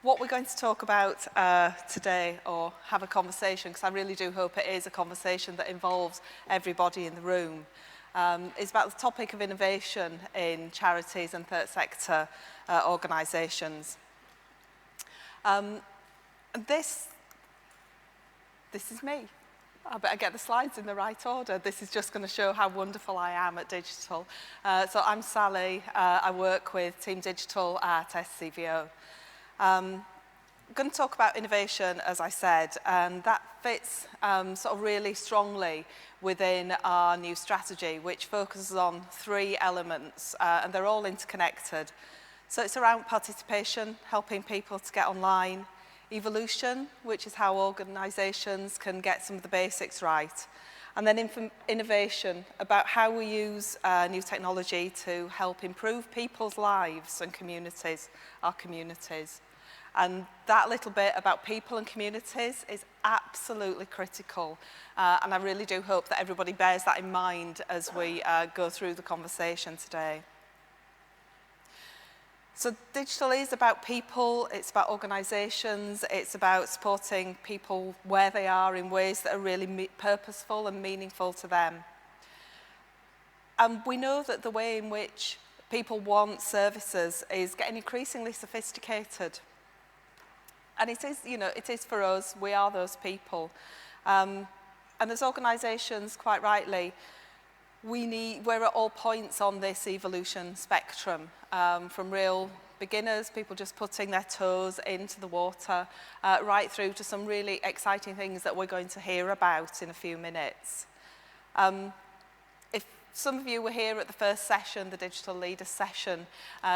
What we're going to talk about today, or have a conversation, because I really do hope it is a conversation that involves everybody in the room, is about the topic of innovation in charities and third sector organisations. This is me. I better get the slides in the right order. This is just going to show how wonderful I am at digital. So I'm Sally. I work with Team Digital at SCVO. I'm going to talk about innovation, as I said, and that fits sort of really strongly within our new strategy, which focuses on 3 elements, and they're all interconnected. So it's around participation, helping people to get online, evolution, which is how organisations can get some of the basics right, and then innovation, about how we use new technology to help improve people's lives and communities, our communities. And that little bit about people and communities is absolutely critical. And I really do hope that everybody bears that in mind as we go through the conversation today. So digital is about people, it's about organisations, it's about supporting people where they are in ways that are really purposeful and meaningful to them. And we know that the way in which people want services is getting increasingly sophisticated. And it is, you know, it is for us, we are those people. And as organisations, quite rightly, we're at all points on this evolution spectrum, from real beginners, people just putting their toes into the water, right through to some really exciting things that we're going to hear about in a few minutes. If some of you were here at the first session, the Digital Leaders session,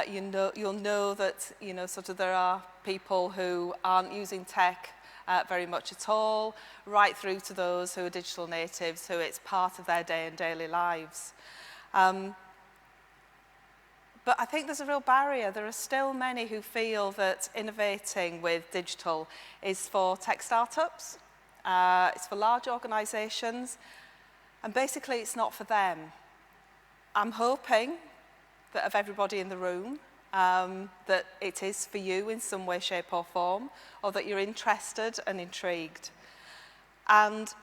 you'll know that sort of there are people who aren't using tech very much at all, right through to those who are digital natives, who it's part of their day and daily lives. But I think there's a real barrier. There are still many who feel that innovating with digital is for tech startups, it's for large organisations, and basically it's not for them. I'm hoping that of everybody in the room, that it is for you in some way, shape or form, or that you're interested and intrigued. And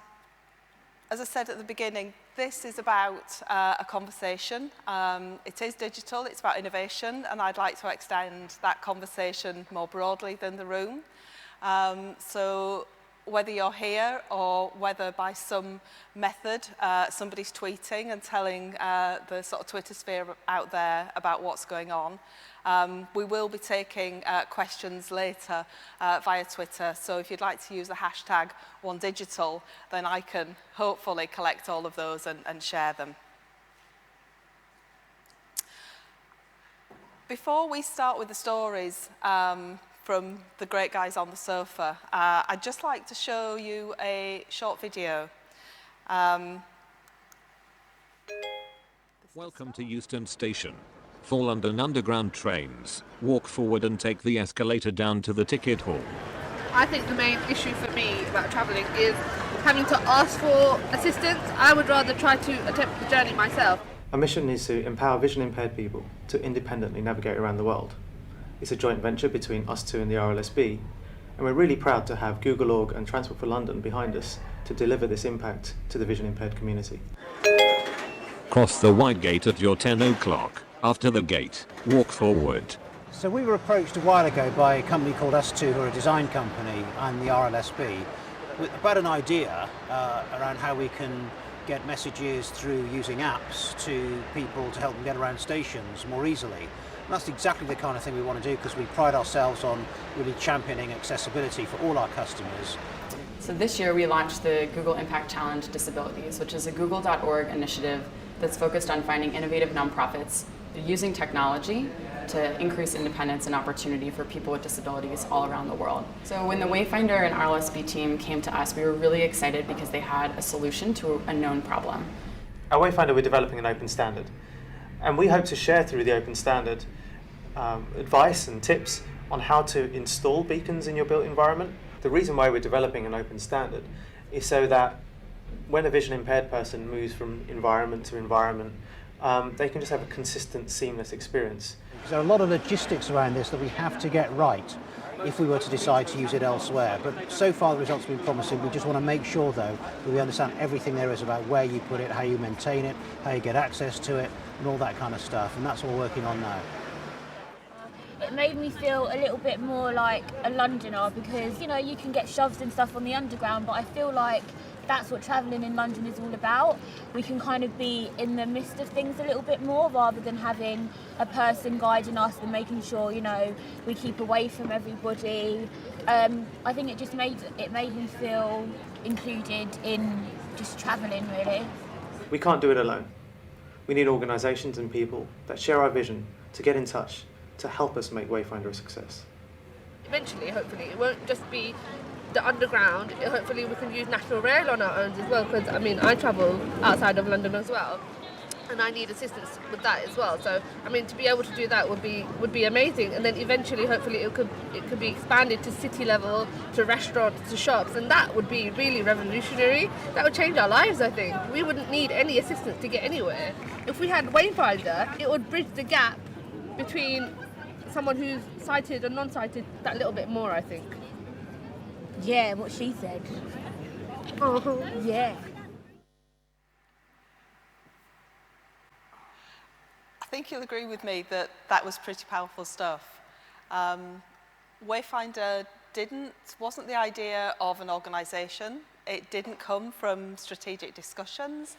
as I said at the beginning, this is about a conversation. It is digital, it's about innovation, and I'd like to extend that conversation more broadly than the room. So whether you're here or whether by some method somebody's tweeting and telling the sort of Twitter sphere out there about what's going on, we will be taking questions later via Twitter. So if you'd like to use the hashtag OneDigital, then I can hopefully collect all of those and share them. Before we start with the stories from the great guys on the sofa, I'd just like to show you a short video. Welcome to Euston Station. For London Underground trains, walk forward and take the escalator down to the ticket hall. I think the main issue for me about travelling is having to ask for assistance. I would rather try to attempt the journey myself. Our mission is to empower vision impaired people to independently navigate around the world. It's a joint venture between us two and the RLSB, and we're really proud to have Google Org and Transport for London behind us to deliver this impact to the vision impaired community. Cross the white gate at your 10 o'clock. After the gate, walk forward. So we were approached a while ago by a company called Us2, who are a design company, and the RLSB, about an idea around how we can get messages through using apps to people to help them get around stations more easily. And that's exactly the kind of thing we want to do, because we pride ourselves on really championing accessibility for all our customers. So this year we launched the Google Impact Challenge Disabilities, which is a google.org initiative that's focused on finding innovative nonprofits using technology to increase independence and opportunity for people with disabilities all around the world. So when the Wayfinder and RLSB team came to us, we were really excited because they had a solution to a known problem. At Wayfinder, we're developing an open standard, and we hope to share through the open standard advice and tips on how to install beacons in your built environment. The reason why we're developing an open standard is so that when a vision impaired person moves from environment to environment, they can just have a consistent, seamless experience. Because there are a lot of logistics around this that we have to get right if we were to decide to use it elsewhere. But so far the results have been promising. We just want to make sure though that we understand everything there is about where you put it, how you maintain it, how you get access to it, and all that kind of stuff. And that's what we're working on now. It made me feel a little bit more like a Londoner because, you know, you can get shoves and stuff on the underground, but I feel like that's what travelling in London is all about. We can kind of be in the midst of things a little bit more rather than having a person guiding us and making sure, you know, we keep away from everybody. I think it just made me feel included in just travelling, really. We can't do it alone. We need organisations and people that share our vision to get in touch to help us make Wayfinder a success. Eventually, hopefully, it won't just be the underground. Hopefully we can use National Rail on our own as well, because I mean I travel outside of London as well and I need assistance with that as well. So I mean to be able to do that would be amazing, and then eventually hopefully it could be expanded to city level, to restaurants, to shops, and that would be really revolutionary. That would change our lives. I think we wouldn't need any assistance to get anywhere. If we had Wayfinder, it would bridge the gap between someone who's sighted and non-sighted that little bit more, I think. Yeah, what she said. Oh. Yeah. I think you'll agree with me that that was pretty powerful stuff. Wayfinder wasn't the idea of an organisation. It didn't come from strategic discussions.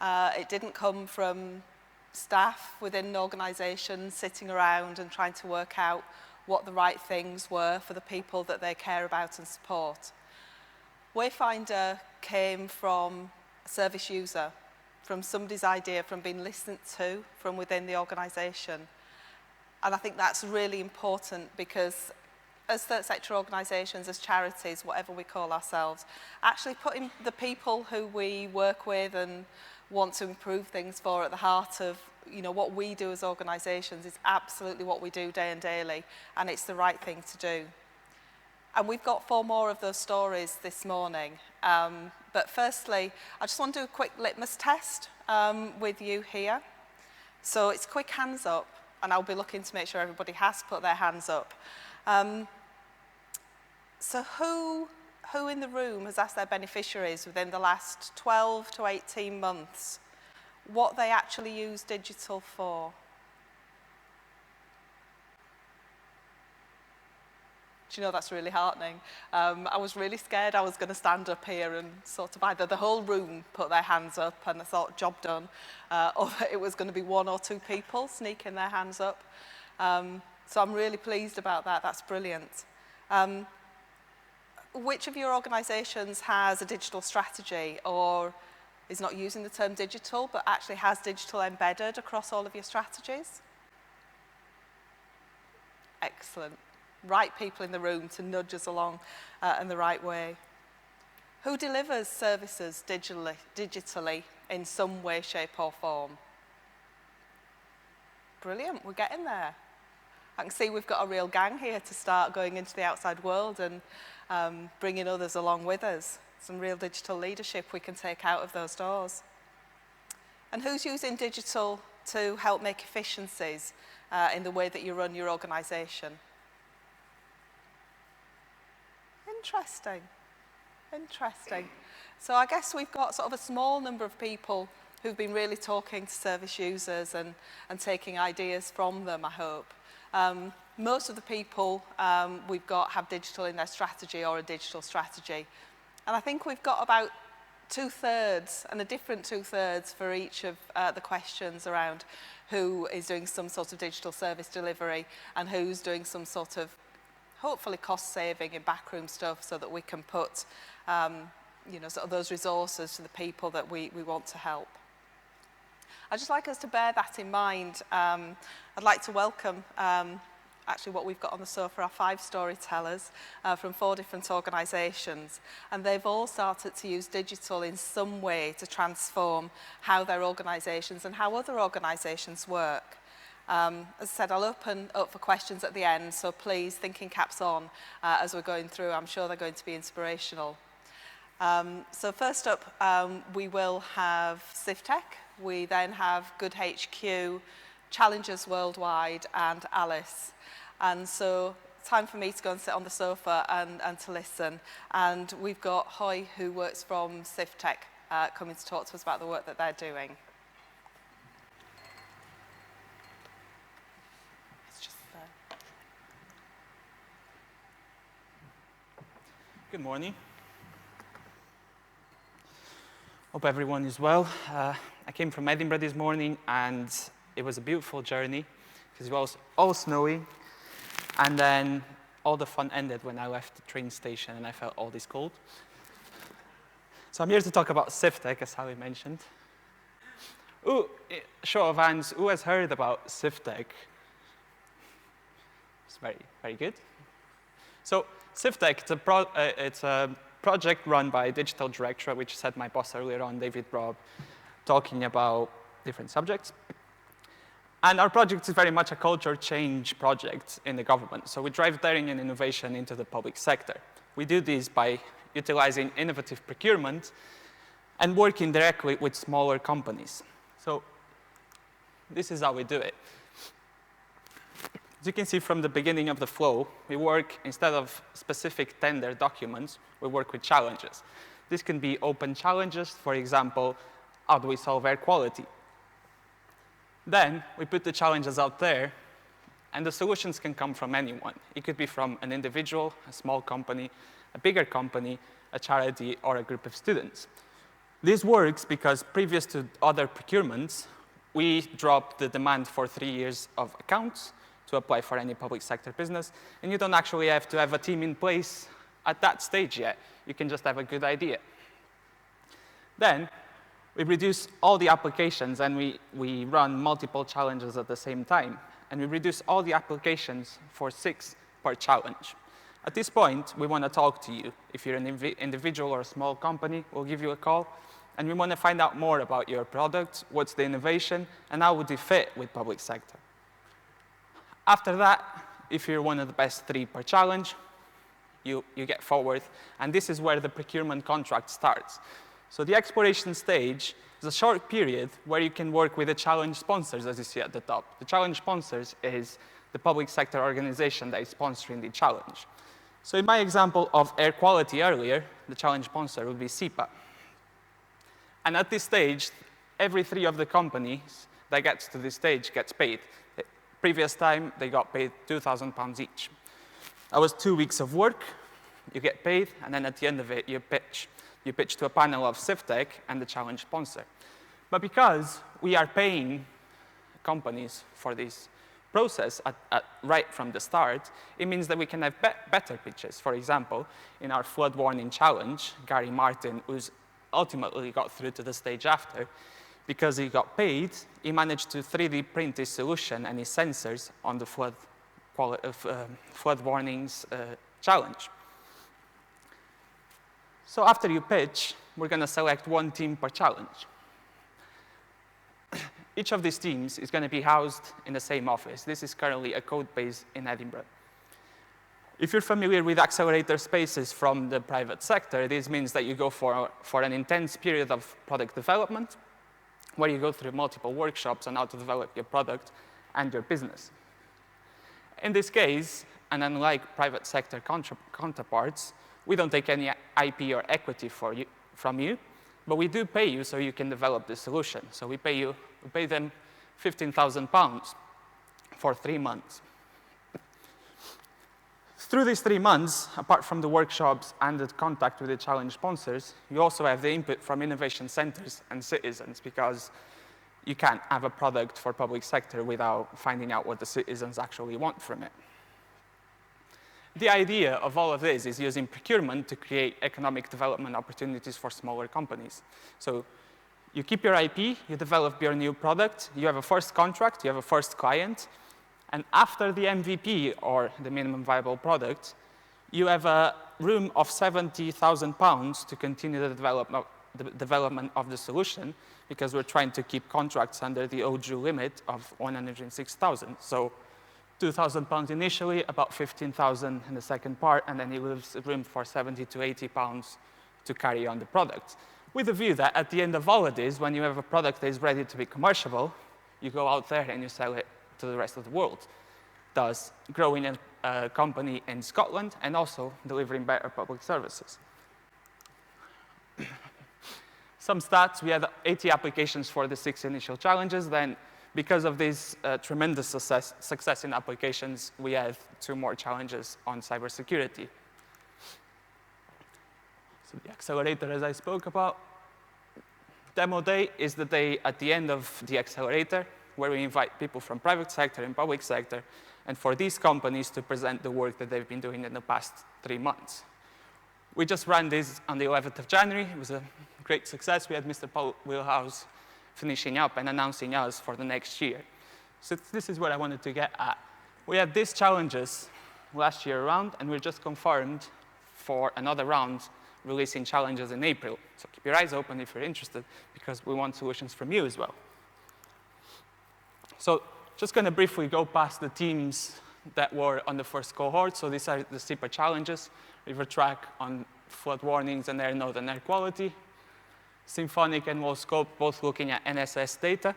It didn't come from staff within an organisation sitting around and trying to work out what the right things were for the people that they care about and support. Wayfinder came from a service user, from somebody's idea, from being listened to from within the organisation. And I think that's really important because as third sector organisations, as charities, whatever we call ourselves, actually putting the people who we work with and want to improve things for at the heart of what we do as organisations is absolutely what we do day and daily, and it's the right thing to do. And we've got 4 more of those stories this morning. But firstly, I just want to do a quick litmus test with you here. So it's quick hands up, and I'll be looking to make sure everybody has put their hands up. So who in the room has asked their beneficiaries within the last 12 to 18 months what they actually use digital for? Do you know, that's really heartening. I was really scared I was going to stand up here and sort of either the whole room put their hands up and I thought, job done, or that it was going to be 1 or 2 people sneaking their hands up. So I'm really pleased about that. That's brilliant. Which of your organisations has a digital strategy or is not using the term digital but actually has digital embedded across all of your strategies? Excellent. Right people in the room to nudge us along in the right way. Who delivers services digitally in some way, shape or form? Brilliant, we're getting there. I can see we've got a real gang here to start going into the outside world and bringing others along with us. Some real digital leadership we can take out of those doors. And who's using digital to help make efficiencies in the way that you run your organisation? Interesting, interesting. So I guess we've got sort of a small number of people who've been really talking to service users and taking ideas from them, I hope. Most of the people we've got have digital in their strategy or a digital strategy. And I think we've got about 2/3 and a different 2/3 for each of the questions around who is doing some sort of digital service delivery and who's doing some sort of hopefully cost saving in backroom stuff so that we can put sort of those resources to the people that we want to help. I'd just like us to bear that in mind. I'd like to welcome actually what we've got on the sofa are 5 storytellers from 4 different organisations, and they've all started to use digital in some way to transform how their organisations and how other organisations work. As I said, I'll open up for questions at the end, so please, thinking caps on as we're going through. I'm sure they're going to be inspirational. So first up, we will have CivTech. We then have Good HQ, Challengers Worldwide, and Alice. And so time for me to go and sit on the sofa and to listen. And we've got Hoy, who works from CivTech, coming to talk to us about the work that they're doing. It's just there. Good morning. Hope everyone is well. I came from Edinburgh this morning, and it was a beautiful journey because it was all snowy. And then all the fun ended when I left the train station and I felt all this cold. So I'm here to talk about CivTech, as Sally mentioned. Ooh, show of hands, who has heard about CivTech? It's very, very good. So CivTech, it's a project run by Digital Directorate, which said my boss earlier on, David Robb, talking about different subjects. And our project is very much a culture change project in the government. So we drive daring and innovation into the public sector. We do this by utilizing innovative procurement and working directly with smaller companies. So this is how we do it. As you can see from the beginning of the flow, we work, instead of specific tender documents, we work with challenges. This can be open challenges, for example, how do we solve air quality? Then we put the challenges out there, and the solutions can come from anyone. It could be from an individual, a small company, a bigger company, a charity, or a group of students. This works because previous to other procurements, we dropped the demand for 3 years of accounts to apply for any public sector business, and you don't actually have to have a team in place at that stage yet. You can just have a good idea. Then we reduce all the applications, and we run multiple challenges at the same time. And we reduce all the applications for 6 per challenge. At this point, we want to talk to you. If you're an individual or a small company, we'll give you a call. And we want to find out more about your product, what's the innovation, and how would it fit with public sector. After that, if you're one of the best 3 per challenge, you get forward. And this is where the procurement contract starts. So the exploration stage is a short period where you can work with the challenge sponsors, as you see at the top. The challenge sponsors is the public sector organization that is sponsoring the challenge. So in my example of air quality earlier, the challenge sponsor would be SEPA. And at this stage, every 3 of the companies that gets to this stage gets paid. The previous time, they got paid £2,000 each. That was 2 weeks of work, you get paid, and then at the end of it, you pitch. You pitch to a panel of CivTech and the challenge sponsor. But because we are paying companies for this process right from the start, it means that we can have better pitches. For example, in our flood warning challenge, Gary Martin, who's ultimately got through to the stage after, because he got paid, he managed to 3D print his solution and his sensors on the flood warnings challenge. So after you pitch, we're going to select 1 team per challenge. Each of these teams is going to be housed in the same office. This is currently a code base in Edinburgh. If you're familiar with accelerator spaces from the private sector, this means that you go for an intense period of product development, where you go through multiple workshops on how to develop your product and your business. In this case, and unlike private sector counterparts, we don't take any IP or equity from you, but we do pay you so you can develop the solution. So we pay them £15,000 for 3 months. Through these 3 months, apart from the workshops and the contact with the challenge sponsors, you also have the input from innovation centers and citizens, because you can't have a product for public sector without finding out what the citizens actually want from it. The idea of all of this is using procurement to create economic development opportunities for smaller companies. So you keep your IP, you develop your new product, you have a first contract, you have a first client, and after the MVP, or the minimum viable product, you have a room of £70,000 to continue the development of the solution, because we're trying to keep contracts under the OJU limit of 106,000. So £2,000 initially, about 15,000 in the second part, and then it leaves room for 70 to 80 pounds to carry on the product. With the view that at the end of all of this, when you have a product that is ready to be commercial, you go out there and you sell it to the rest of the world. Thus, growing a company in Scotland and also delivering better public services. Some stats, we had 80 applications for the 6 initial challenges. Then, because of this tremendous success in applications, we had 2 more challenges on cybersecurity. So the accelerator, as I spoke about. Demo day is the day at the end of the accelerator where we invite people from private sector and public sector, and for these companies to present the work that they've been doing in the past 3 months. We just ran this on the 11th of January. It was a great success. We had Mr. Paul Wheelhouse finishing up and announcing us for the next year. So this is what I wanted to get at. We had these challenges last year around, and we're just confirmed for another round releasing challenges in April. So keep your eyes open if you're interested, because we want solutions from you as well. So just going to briefly go past the teams that were on the first cohort. So these are the SEPA challenges: River Track on flood warnings and air node and air quality. Symphonic and WorldScope both looking at NSS data.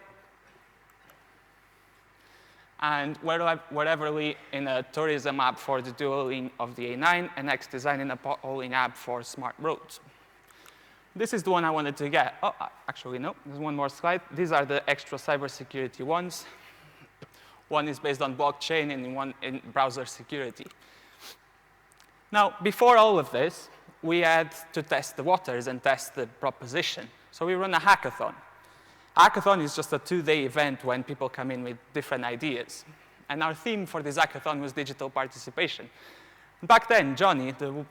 And Whereverly in a tourism app for the dueling of the A9, and X Design in a potholing app for smart roads. This is the one I wanted to get. Oh, actually, no, there's one more slide. These are the extra cybersecurity ones. One is based on blockchain and one in browser security. Now, before all of this, we had to test the waters and test the proposition. So we run a hackathon. Hackathon is just a 2-day event when people come in with different ideas. And our theme for this hackathon was digital participation. Back then, Johnny, the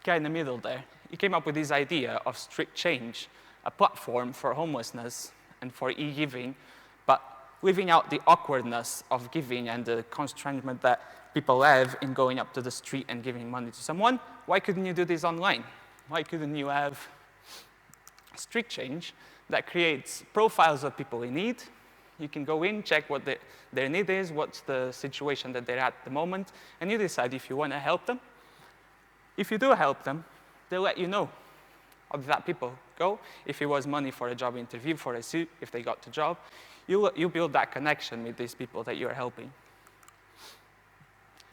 guy in the middle there, he came up with this idea of Strict Change, a platform for homelessness and for e-giving, but leaving out the awkwardness of giving and the constraint that people have in going up to the street and giving money to someone. Why couldn't you do this online? Why couldn't you have Strict Change that creates profiles of people in need? You can go in, check what their need is, what's the situation that they're at the moment, and you decide if you want to help them. If you do help them, they'll let you know. How did that people go? If it was money for a job interview, for a suit, if they got the job, you build that connection with these people that you're helping.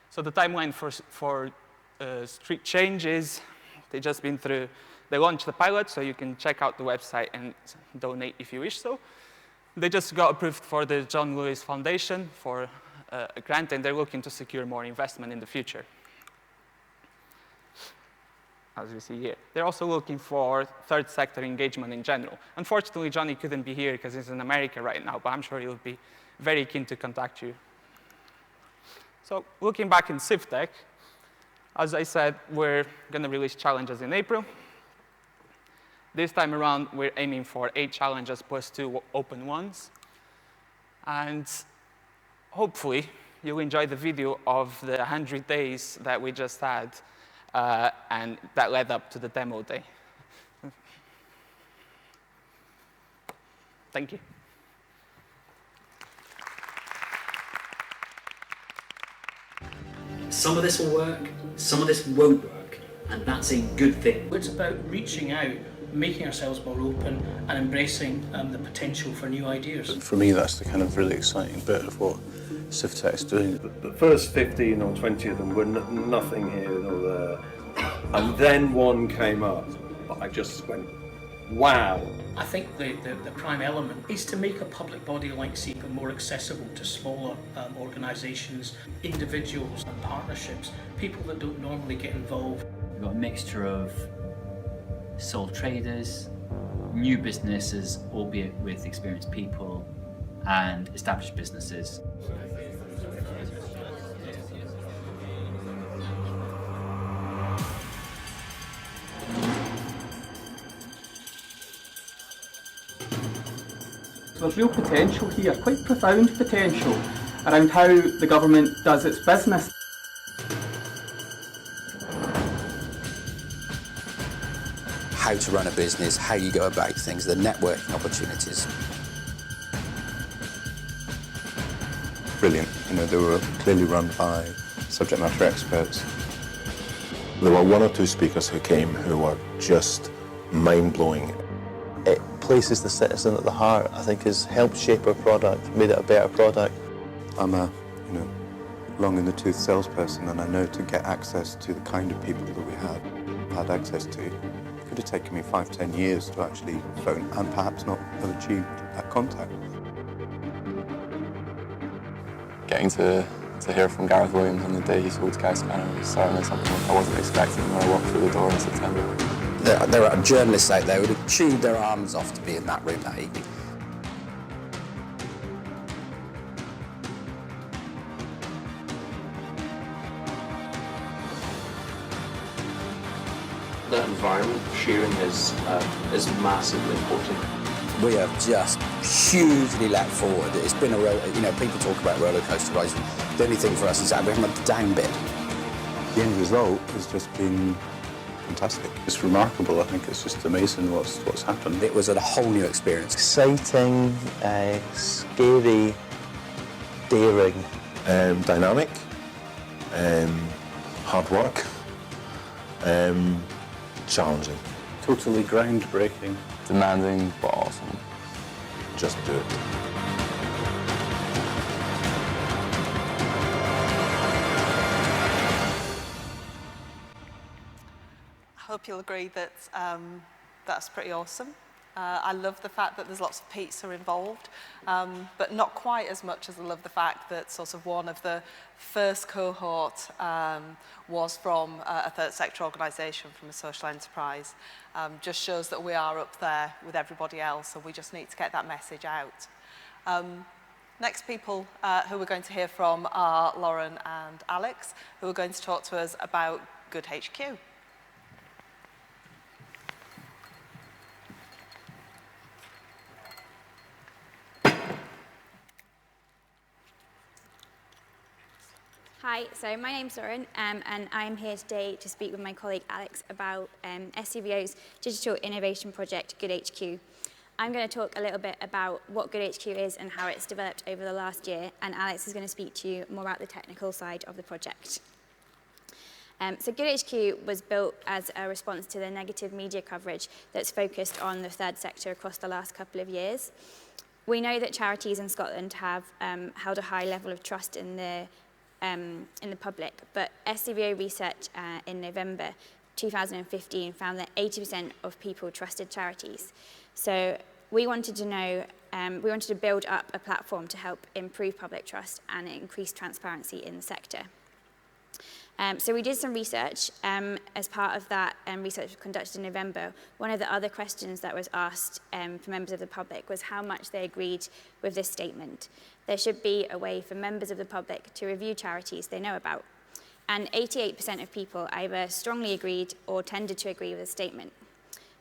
So the timeline for Strict Change is they launched the pilot, so you can check out the website and donate if you wish so. They just got approved for the John Lewis Foundation for a grant, and they're looking to secure more investment in the future, as we see here. They're also looking for third sector engagement in general. Unfortunately, Johnny couldn't be here because he's in America right now, but I'm sure he'll be very keen to contact you. So looking back in CivTech, as I said, we're going to release challenges in April. This time around, we're aiming for 8 challenges plus 2 open ones. And hopefully, you'll enjoy the video of the 100 days that we just had and that led up to the demo day. Thank you. Some of this will work, some of this won't work, and that's a good thing. It's about reaching out, making ourselves more open, and embracing the potential for new ideas. For me, that's the kind of really exciting bit of what CivTech's doing. The first 15 or 20 of them were nothing here nor there, and then one came up, but I just went, wow. I think the prime element is to make a public body like SEPA more accessible to smaller organisations, individuals and partnerships, people that don't normally get involved. We've got a mixture of sole traders, new businesses, albeit with experienced people, and established businesses. So there's real potential here, quite profound potential, around how the government does its business. How to run a business, how you go about things, the networking opportunities. Brilliant. You know, they were clearly run by subject matter experts. There were 1 or 2 speakers who came who were just mind-blowing. It places the citizen at the heart, I think, has helped shape our product, made it a better product. I'm a, long in the tooth salesperson, and I know to get access to the kind of people that we had access to, it could have taken me 5-10 years to actually phone and perhaps not have achieved that contact. Getting to hear from Gareth Williams on the day he sold Sky Scanner was certainly something I wasn't expecting when I walked through the door in September. There are journalists out there who would have chewed their arms off to be in that room that evening. That environment sharing is massively important. We have just hugely leapt forward. It's been people talk about roller coaster rides. The only thing for us is that we're on the down bit. The end result has just been fantastic. It's remarkable. I think it's just amazing what's happened. It was a whole new experience. Exciting, scary, daring, dynamic, hard work, challenging. Totally groundbreaking. Demanding, but awesome. Just do it. I hope you'll agree that that's pretty awesome. I love the fact that there's lots of pizza involved, but not quite as much as I love the fact that sort of one of the first cohort was from a third sector organisation, from a social enterprise. Just shows that we are up there with everybody else, and we just need to get that message out. Next people who we're going to hear from are Lauren and Alex, who are going to talk to us about Good HQ. Hi, so my name's Lauren, and I'm here today to speak with my colleague Alex about SCVO's digital innovation project, Good HQ. I'm going to talk a little bit about what Good HQ is and how it's developed over the last year, and Alex is going to speak to you more about the technical side of the project. So Good HQ was built as a response to the negative media coverage that's focused on the third sector across the last couple of years. We know that charities in Scotland have held a high level of trust in the public, but SCVO research in November 2015 found that 80% of people trusted charities. So we wanted to know, we wanted to build up a platform to help improve public trust and increase transparency in the sector. So we did some research. As part of that research conducted in November, one of the other questions that was asked for members of the public was how much they agreed with this statement. There should be a way for members of the public to review charities they know about. And 88% of people either strongly agreed or tended to agree with the statement.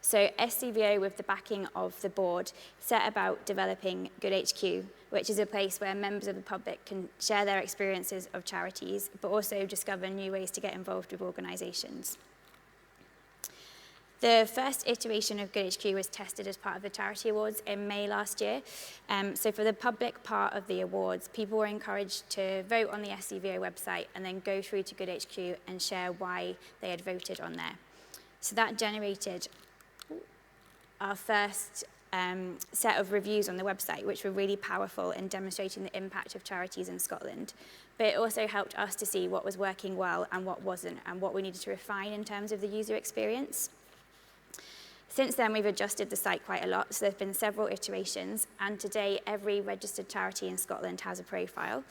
So SCVO, with the backing of the board, set about developing Good HQ, which is a place where members of the public can share their experiences of charities, but also discover new ways to get involved with organisations. The first iteration of Good HQ was tested as part of the Charity Awards in May last year. So for the public part of the awards, people were encouraged to vote on the SCVO website and then go through to Good HQ and share why they had voted on there. So that generated our first set of reviews on the website, which were really powerful in demonstrating the impact of charities in Scotland. But it also helped us to see what was working well and what wasn't, and what we needed to refine in terms of the user experience. Since then, we've adjusted the site quite a lot, so there have been several iterations, and today every registered charity in Scotland has a profile.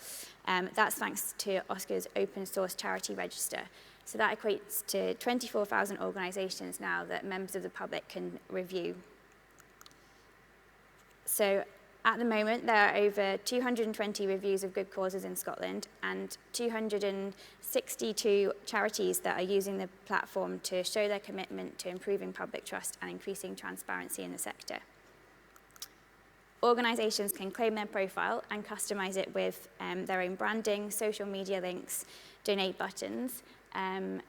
That's thanks to Oscar's open source charity register. So that equates to 24,000 organisations now that members of the public can review. So at the moment, there are over 220 reviews of good causes in Scotland and 262 charities that are using the platform to show their commitment to improving public trust and increasing transparency in the sector. Organisations can claim their profile and customise it with their own branding, social media links, donate buttons, and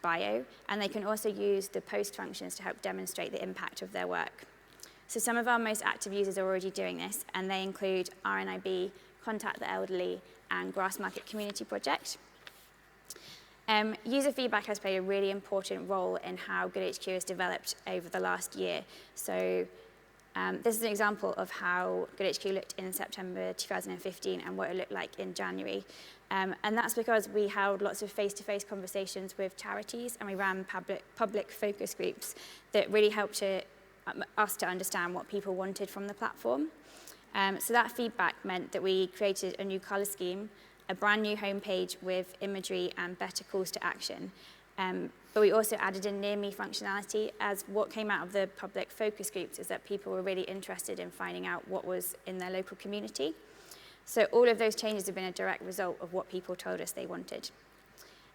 bio, and they can also use the post functions to help demonstrate the impact of their work. So some of our most active users are already doing this, and they include RNIB, Contact the Elderly, and Grassmarket Community Project. User feedback has played a really important role in how Good HQ has developed over the last year. So This is an example of how GoodHQ looked in September 2015 and what it looked like in January. And that's because we held lots of face-to-face conversations with charities, and we ran public focus groups that really helped us to understand what people wanted from the platform. So that feedback meant that we created a new colour scheme, a brand new homepage with imagery and better calls to action. But we also added in near me functionality, as what came out of the public focus groups is that people were really interested in finding out what was in their local community. So all of those changes have been a direct result of what people told us they wanted.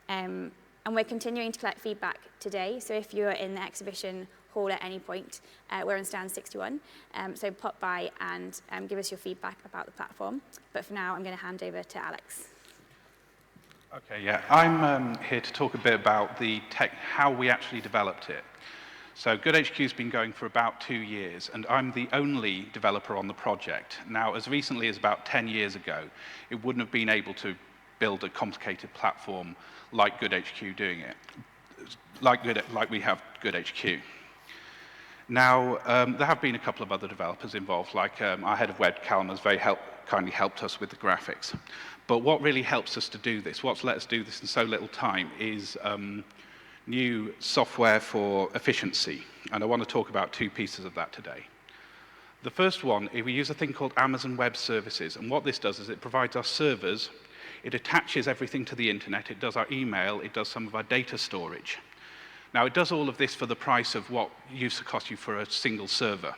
And we're continuing to collect feedback today. So if you're in the exhibition hall at any point, we're on stand 61. So pop by and give us your feedback about the platform. But for now, I'm going to hand over to Alex. Okay, yeah, I'm here to talk a bit about the tech, how we actually developed it. So GoodHQ's been going for about 2 years, and I'm the only developer on the project. Now, as recently as about 10 years ago, it wouldn't have been able to build a complicated platform like GoodHQ doing it, like we have GoodHQ. Now, there have been a couple of other developers involved, like our head of web, Callum, has very kindly helped us with the graphics. But what really helps us to do this, what's let us do this in so little time, is new software for efficiency. And I want to talk about 2 pieces of that today. The first one, we use a thing called Amazon Web Services. And what this does is it provides our servers, it attaches everything to the internet, it does our email, it does some of our data storage. Now, it does all of this for the price of what used to cost you for a single server.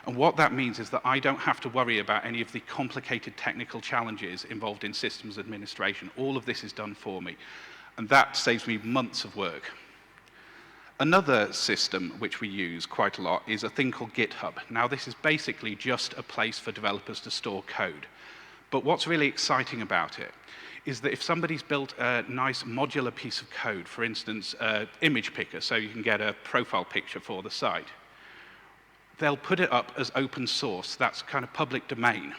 And what that means is that I don't have to worry about any of the complicated technical challenges involved in systems administration. All of this is done for me. And that saves me months of work. Another system which we use quite a lot is a thing called GitHub. Now, this is basically just a place for developers to store code. But what's really exciting about it is that if somebody's built a nice modular piece of code, for instance, image picker, so you can get a profile picture for the site, they'll put it up as open source. That's kind of public domain.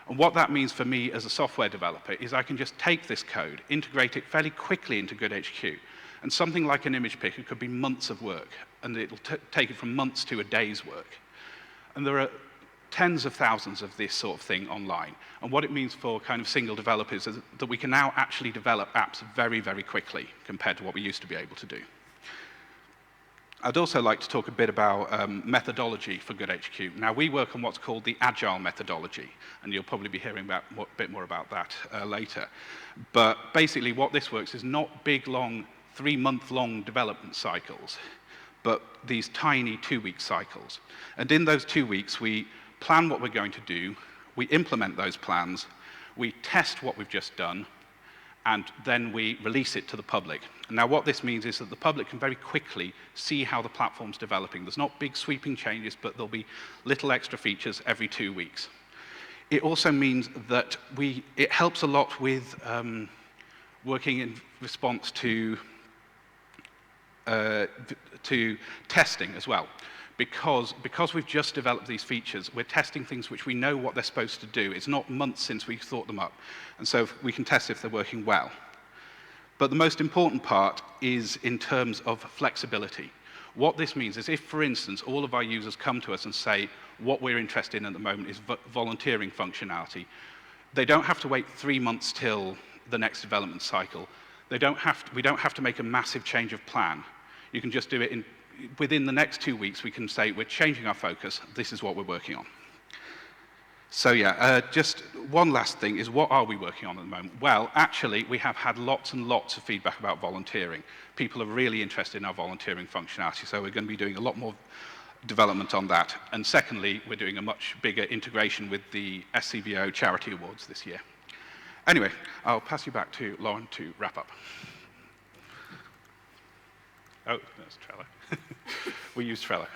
And what that means for me as a software developer is I can just take this code, integrate it fairly quickly into GoodHQ, and something like an image picker could be months of work, and it'll take it from months to a day's work. And there are tens of thousands of this sort of thing online. And what it means for kind of single developers is that we can now actually develop apps very, very quickly compared to what we used to be able to do. I'd also like to talk a bit about methodology for GoodHQ. Now, we work on what's called the Agile methodology, and you'll probably be hearing a bit more about that later. But basically, what this works is not big, long, 3-month-long development cycles, but these tiny 2-week cycles. And in those 2 weeks, we plan what we're going to do, we implement those plans, we test what we've just done, and then we release it to the public. Now, what this means is that the public can very quickly see how the platform's developing. There's not big sweeping changes, but there'll be little extra features every 2 weeks. It also means that it helps a lot with working in response to testing as well. Because we've just developed these features, we're testing things which we know what they're supposed to do. It's not months since we thought them up. And so we can test if they're working well. But the most important part is in terms of flexibility. What this means is if, for instance, all of our users come to us and say, what we're interested in at the moment is volunteering functionality, they don't have to wait 3 months till the next development cycle. We don't have to make a massive change of plan. You can just do it within the next 2 weeks. We can say, we're changing our focus, this is what we're working on. So yeah, just one last thing is, what are we working on at the moment? Well, actually, we have had lots and lots of feedback about volunteering. People are really interested in our volunteering functionality, so we're going to be doing a lot more development on that. And secondly, we're doing a much bigger integration with the SCVO Charity Awards this year. Anyway, I'll pass you back to Lauren to wrap up. Oh, that's Trello. We use Trello.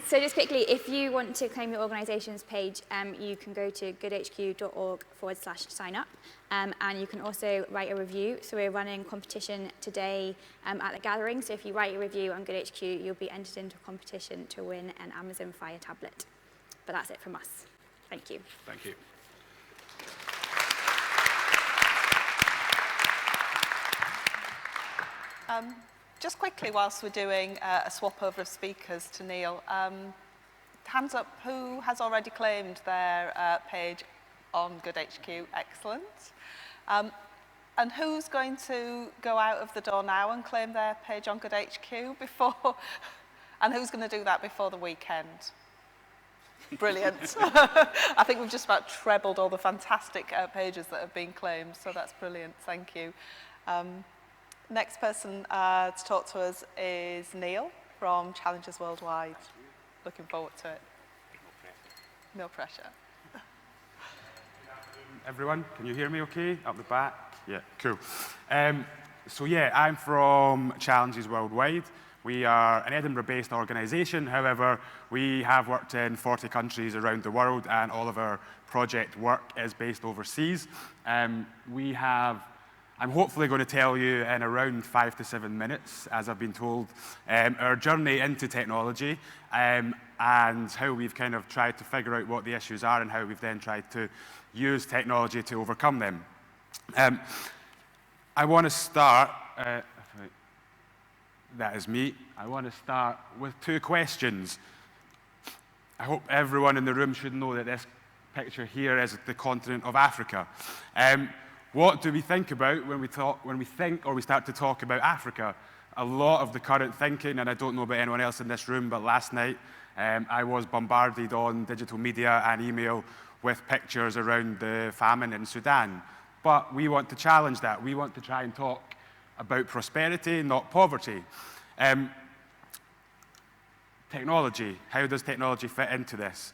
So just quickly, if you want to claim your organisation's page, you can go to goodhq.org/sign-up, and you can also write a review. So we're running a competition today at the gathering. So if you write a review on GoodHQ, you'll be entered into a competition to win an Amazon Fire tablet. But that's it from us. Thank you. Thank you. Just quickly, whilst we're doing a swap over of speakers to Neil, hands up, who has already claimed their page on GoodHQ? Excellent. And who's going to go out of the door now and claim their page on GoodHQ before, and who's going to do that before the weekend? Brilliant. I think we've just about trebled all the fantastic pages that have been claimed, so that's brilliant, thank you. Next person to talk to us is Neil from Challenges Worldwide. Looking forward to it. No pressure. Everyone, can you hear me okay? Up the back? Yeah, cool. So yeah, I'm from Challenges Worldwide. We are an Edinburgh-based organisation. However, we have worked in 40 countries around the world, and all of our project work is based overseas. I'm hopefully going to tell you in around 5 to 7 minutes, as I've been told, our journey into technology and how we've kind of tried to figure out what the issues are and how we've then tried to use technology to overcome them. I want to start, that is me, I want to start with 2 questions. I hope everyone in the room should know that this picture here is the continent of Africa. What do we think about when we think or we start to talk about Africa? A lot of the current thinking, and I don't know about anyone else in this room, but last night I was bombarded on digital media and email with pictures around the famine in Sudan. But we want to challenge that. We want to try and talk about prosperity, not poverty. Technology, how does technology fit into this?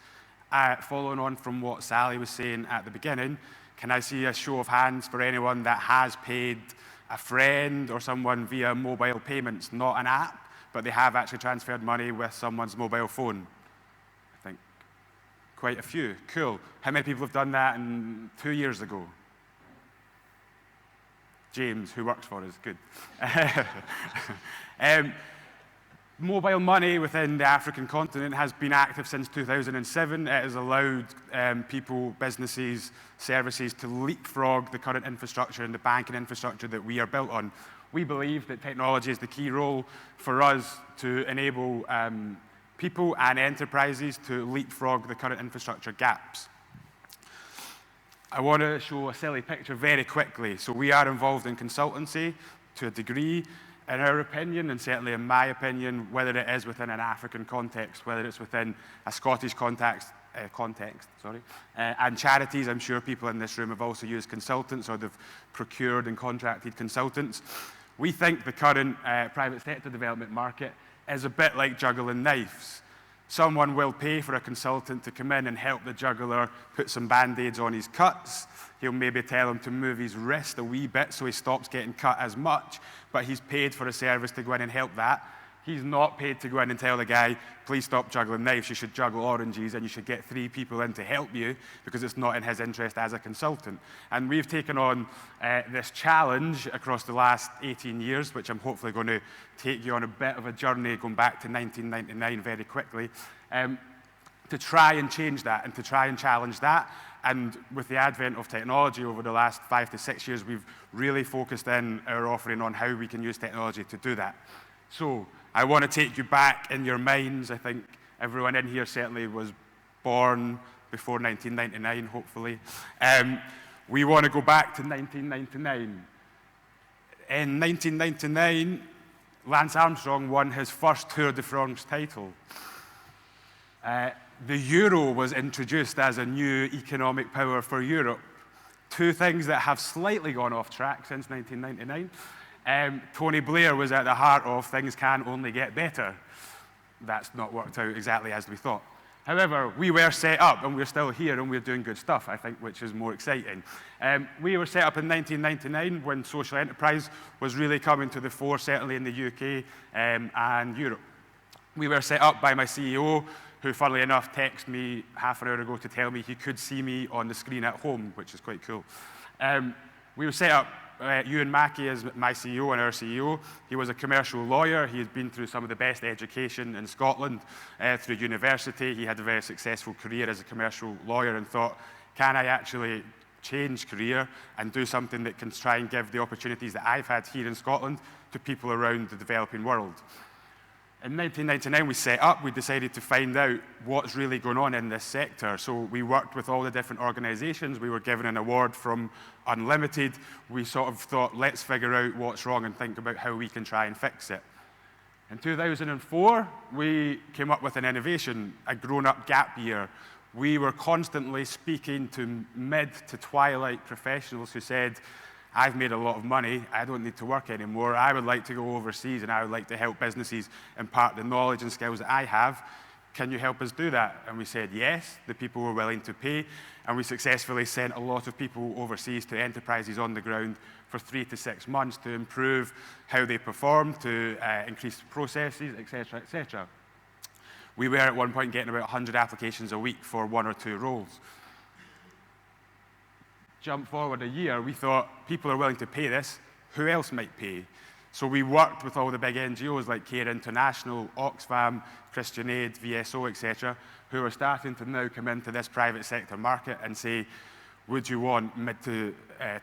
Following on from what Sally was saying at the beginning, can I see a show of hands for anyone that has paid a friend or someone via mobile payments, not an app, but they have actually transferred money with someone's mobile phone? I think quite a few. Cool. How many people have done that 2 years ago? James, who works for us, good. Mobile money within the African continent has been active since 2007. It has allowed people, businesses, services to leapfrog the current infrastructure and the banking infrastructure that we are built on. We believe that technology is the key role for us to enable people and enterprises to leapfrog the current infrastructure gaps. I want to show a silly picture very quickly. So we are involved in consultancy to a degree. In our opinion, and certainly in my opinion, whether it is within an African context, whether it's within a Scottish context, and charities, I'm sure people in this room have also used consultants or they've procured and contracted consultants. We think the current private sector development market is a bit like juggling knives. Someone will pay for a consultant to come in and help the juggler put some band-aids on his cuts. He'll maybe tell him to move his wrist a wee bit so he stops getting cut as much, but he's paid for a service to go in and help that. He's not paid to go in and tell the guy, please stop juggling knives, you should juggle oranges and you should get 3 people in to help you because it's not in his interest as a consultant. And we've taken on this challenge across the last 18 years, which I'm hopefully going to take you on a bit of a journey going back to 1999 very quickly, to try and change that and to try and challenge that. And with the advent of technology over the last 5 to 6 years, we've really focused in our offering on how we can use technology to do that. So I want to take you back in your minds. I think everyone in here certainly was born before 1999, hopefully. We want to go back to 1999. In 1999, Lance Armstrong won his first Tour de France title. The euro was introduced as a new economic power for Europe. 2 things that have slightly gone off track since 1999. Tony Blair was at the heart of things can only get better. That's not worked out exactly as we thought. However, we were set up and we're still here and we're doing good stuff, I think, which is more exciting. We were set up in 1999 when social enterprise was really coming to the fore, certainly in the UK and Europe. We were set up by my CEO, who, funnily enough, texted me half an hour ago to tell me he could see me on the screen at home, which is quite cool. We were set up, Ewan Mackey is my CEO and our CEO. He was a commercial lawyer. He had been through some of the best education in Scotland through university. He had a very successful career as a commercial lawyer and thought, can I actually change career and do something that can try and give the opportunities that I've had here in Scotland to people around the developing world? In 1999, we set up, we decided to find out what's really going on in this sector. So we worked with all the different organizations. We were given an award from Unlimited. We sort of thought, let's figure out what's wrong and think about how we can try and fix it. In 2004, we came up with an innovation, a grown-up gap year. We were constantly speaking to mid to twilight professionals who said, I've made a lot of money, I don't need to work anymore, I would like to go overseas and I would like to help businesses impart the knowledge and skills that I have. Can you help us do that? And we said yes, the people were willing to pay, and we successfully sent a lot of people overseas to enterprises on the ground for 3 to 6 months to improve how they perform, to increase processes, etc., etc. We were at one point getting about 100 applications a week for 1 or 2 roles. Jump forward a year, we thought, people are willing to pay this, who else might pay? So we worked with all the big NGOs like Care International, Oxfam, Christian Aid, VSO, etc., who are starting to now come into this private sector market and say, would you want mid to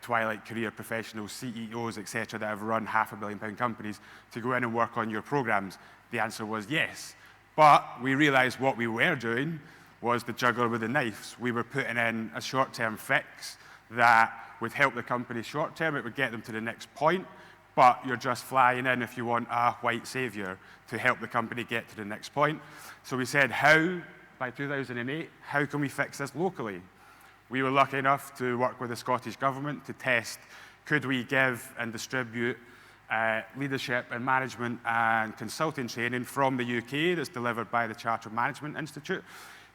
twilight career professionals, CEOs, etc., that have run £500 million companies to go in and work on your programs? The answer was yes. But we realized what we were doing was the juggler with the knives. We were putting in a short-term fix that would help the company short-term, it would get them to the next point, but you're just flying in if you want a white savior to help the company get to the next point. So we said, how, by 2008, how can we fix this locally? We were lucky enough to work with the Scottish Government to test, could we give and distribute leadership and management and consulting training from the UK that's delivered by the Chartered Management Institute?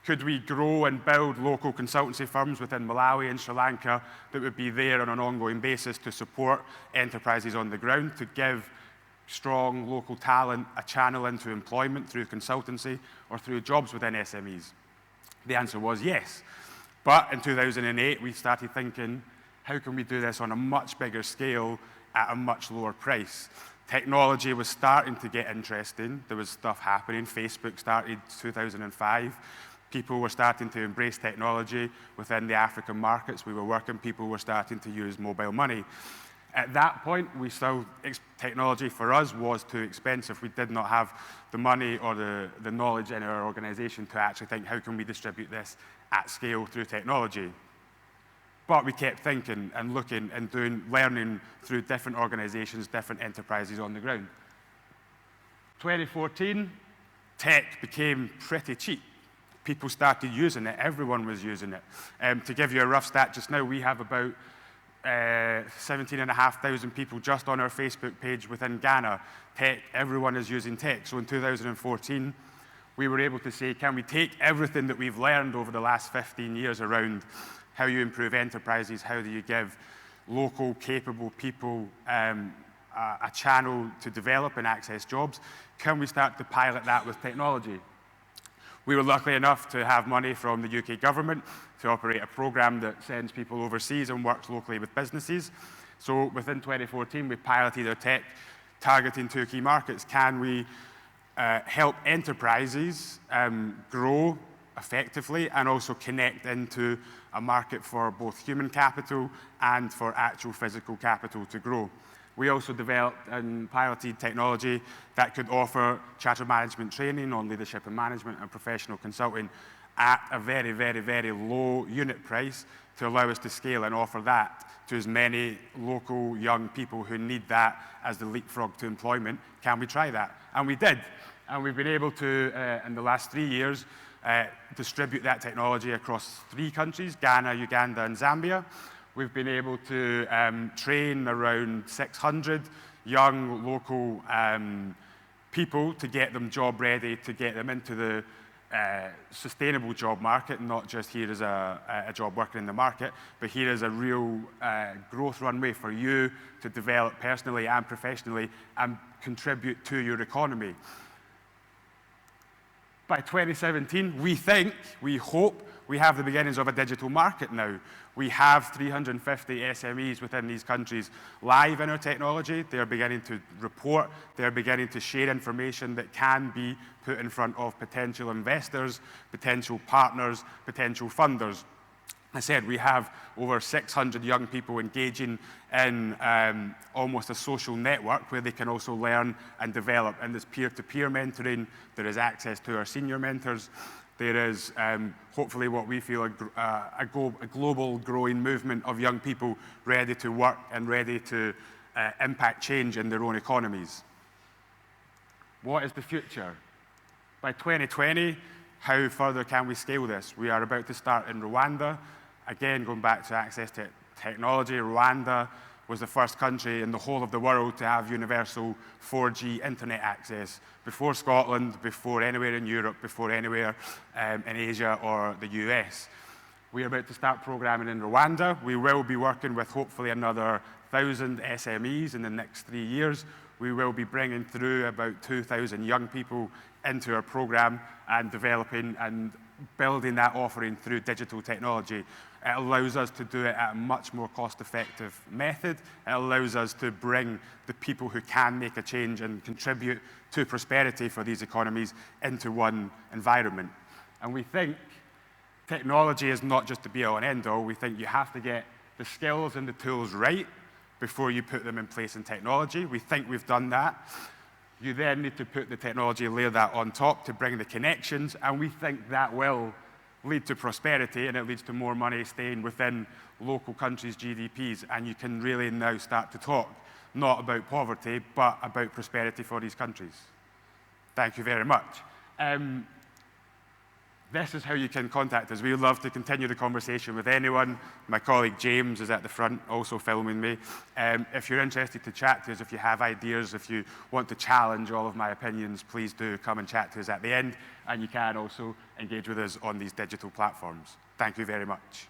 Could we grow and build local consultancy firms within Malawi and Sri Lanka that would be there on an ongoing basis to support enterprises on the ground, to give strong local talent a channel into employment through consultancy or through jobs within SMEs? The answer was yes. But in 2008, we started thinking, how can we do this on a much bigger scale at a much lower price? Technology was starting to get interesting. There was stuff happening. Facebook started 2005. People were starting to embrace technology within the African markets we were working. People were starting to use mobile money. At that point, technology for us was too expensive. We did not have the money or the knowledge in our organization to actually think, how can we distribute this at scale through technology? But we kept thinking and looking and learning through different organizations, different enterprises on the ground. 2014, tech became pretty cheap. People started using it. Everyone was using it. To give you a rough stat, just now we have about 17,500 people just on our Facebook page within Ghana. Tech, everyone is using tech. So in 2014, we were able to say, can we take everything that we've learned over the last 15 years around how you improve enterprises, how do you give local, capable people a channel to develop and access jobs, can we start to pilot that with technology? We were lucky enough to have money from the UK government to operate a program that sends people overseas and works locally with businesses. So within 2014, we piloted our tech targeting 2 key markets. Can we help enterprises grow effectively and also connect into a market for both human capital and for actual physical capital to grow? We also developed and piloted technology that could offer chartered management training on leadership and management and professional consulting at a very, very, very low unit price to allow us to scale and offer that to as many local young people who need that as the leapfrog to employment. Can we try that? And we did. And we've been able to, in the last 3 years, distribute that technology across 3 countries, Ghana, Uganda, and Zambia. We've been able to train around 600 young local people to get them job ready, to get them into the sustainable job market, not just here as a job worker in the market, but here as a real growth runway for you to develop personally and professionally and contribute to your economy. By 2017, we hope, we have the beginnings of a digital market now. We have 350 SMEs within these countries live in our technology. They're beginning to report. They're beginning to share information that can be put in front of potential investors, potential partners, potential funders. I said we have over 600 young people engaging in almost a social network where they can also learn and develop. And there's peer-to-peer mentoring, there is access to our senior mentors, there is hopefully what we feel a global growing movement of young people ready to work and ready to impact change in their own economies. What is the future? By 2020, how further can we scale this? We are about to start in Rwanda. Again, going back to access to technology, Rwanda was the first country in the whole of the world to have universal 4G internet access. Before Scotland, before anywhere in Europe, before anywhere in Asia or the US. We are about to start programming in Rwanda. We will be working with hopefully another 1,000 SMEs in the next 3 years. We will be bringing through about 2,000 young people into our program and developing and building that offering through digital technology. It allows us to do it at a much more cost-effective method. It allows us to bring the people who can make a change and contribute to prosperity for these economies into one environment. And we think technology is not just the be-all and end-all. We think you have to get the skills and the tools right before you put them in place in technology. We think we've done that. You then need to put the technology, layer that on top to bring the connections, and we think that will lead to prosperity, and it leads to more money staying within local countries' GDPs, and you can really now start to talk not about poverty, but about prosperity for these countries. Thank you very much. This is how you can contact us. We would love to continue the conversation with anyone. My colleague James is at the front, also filming me. If you're interested to chat to us, if you have ideas, if you want to challenge all of my opinions, please do come and chat to us at the end. And you can also engage with us on these digital platforms. Thank you very much.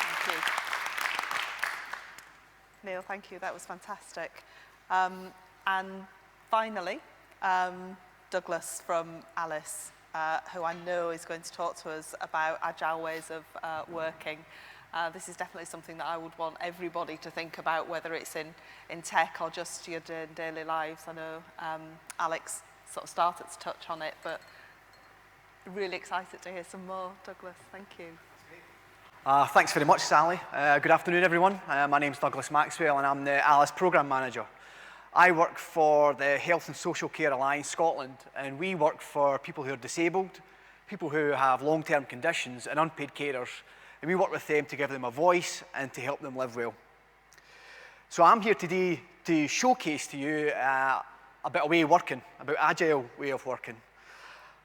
Thank you. Neil, thank you. That was fantastic. And finally, Douglas from Alice, who I know is going to talk to us about agile ways of working. This is definitely something that I would want everybody to think about, whether it's in tech or just your daily lives. I know Alex sort of started to touch on it, but really excited to hear some more. Douglas, thank you. Thanks very much, Sally. Good afternoon, everyone. My name's Douglas Maxwell, and I'm the Alice Programme Manager. I work for the Health and Social Care Alliance Scotland, and we work for people who are disabled, people who have long-term conditions, and unpaid carers. And we work with them to give them a voice and to help them live well. So I'm here today to showcase to you about a way of working, about agile way of working.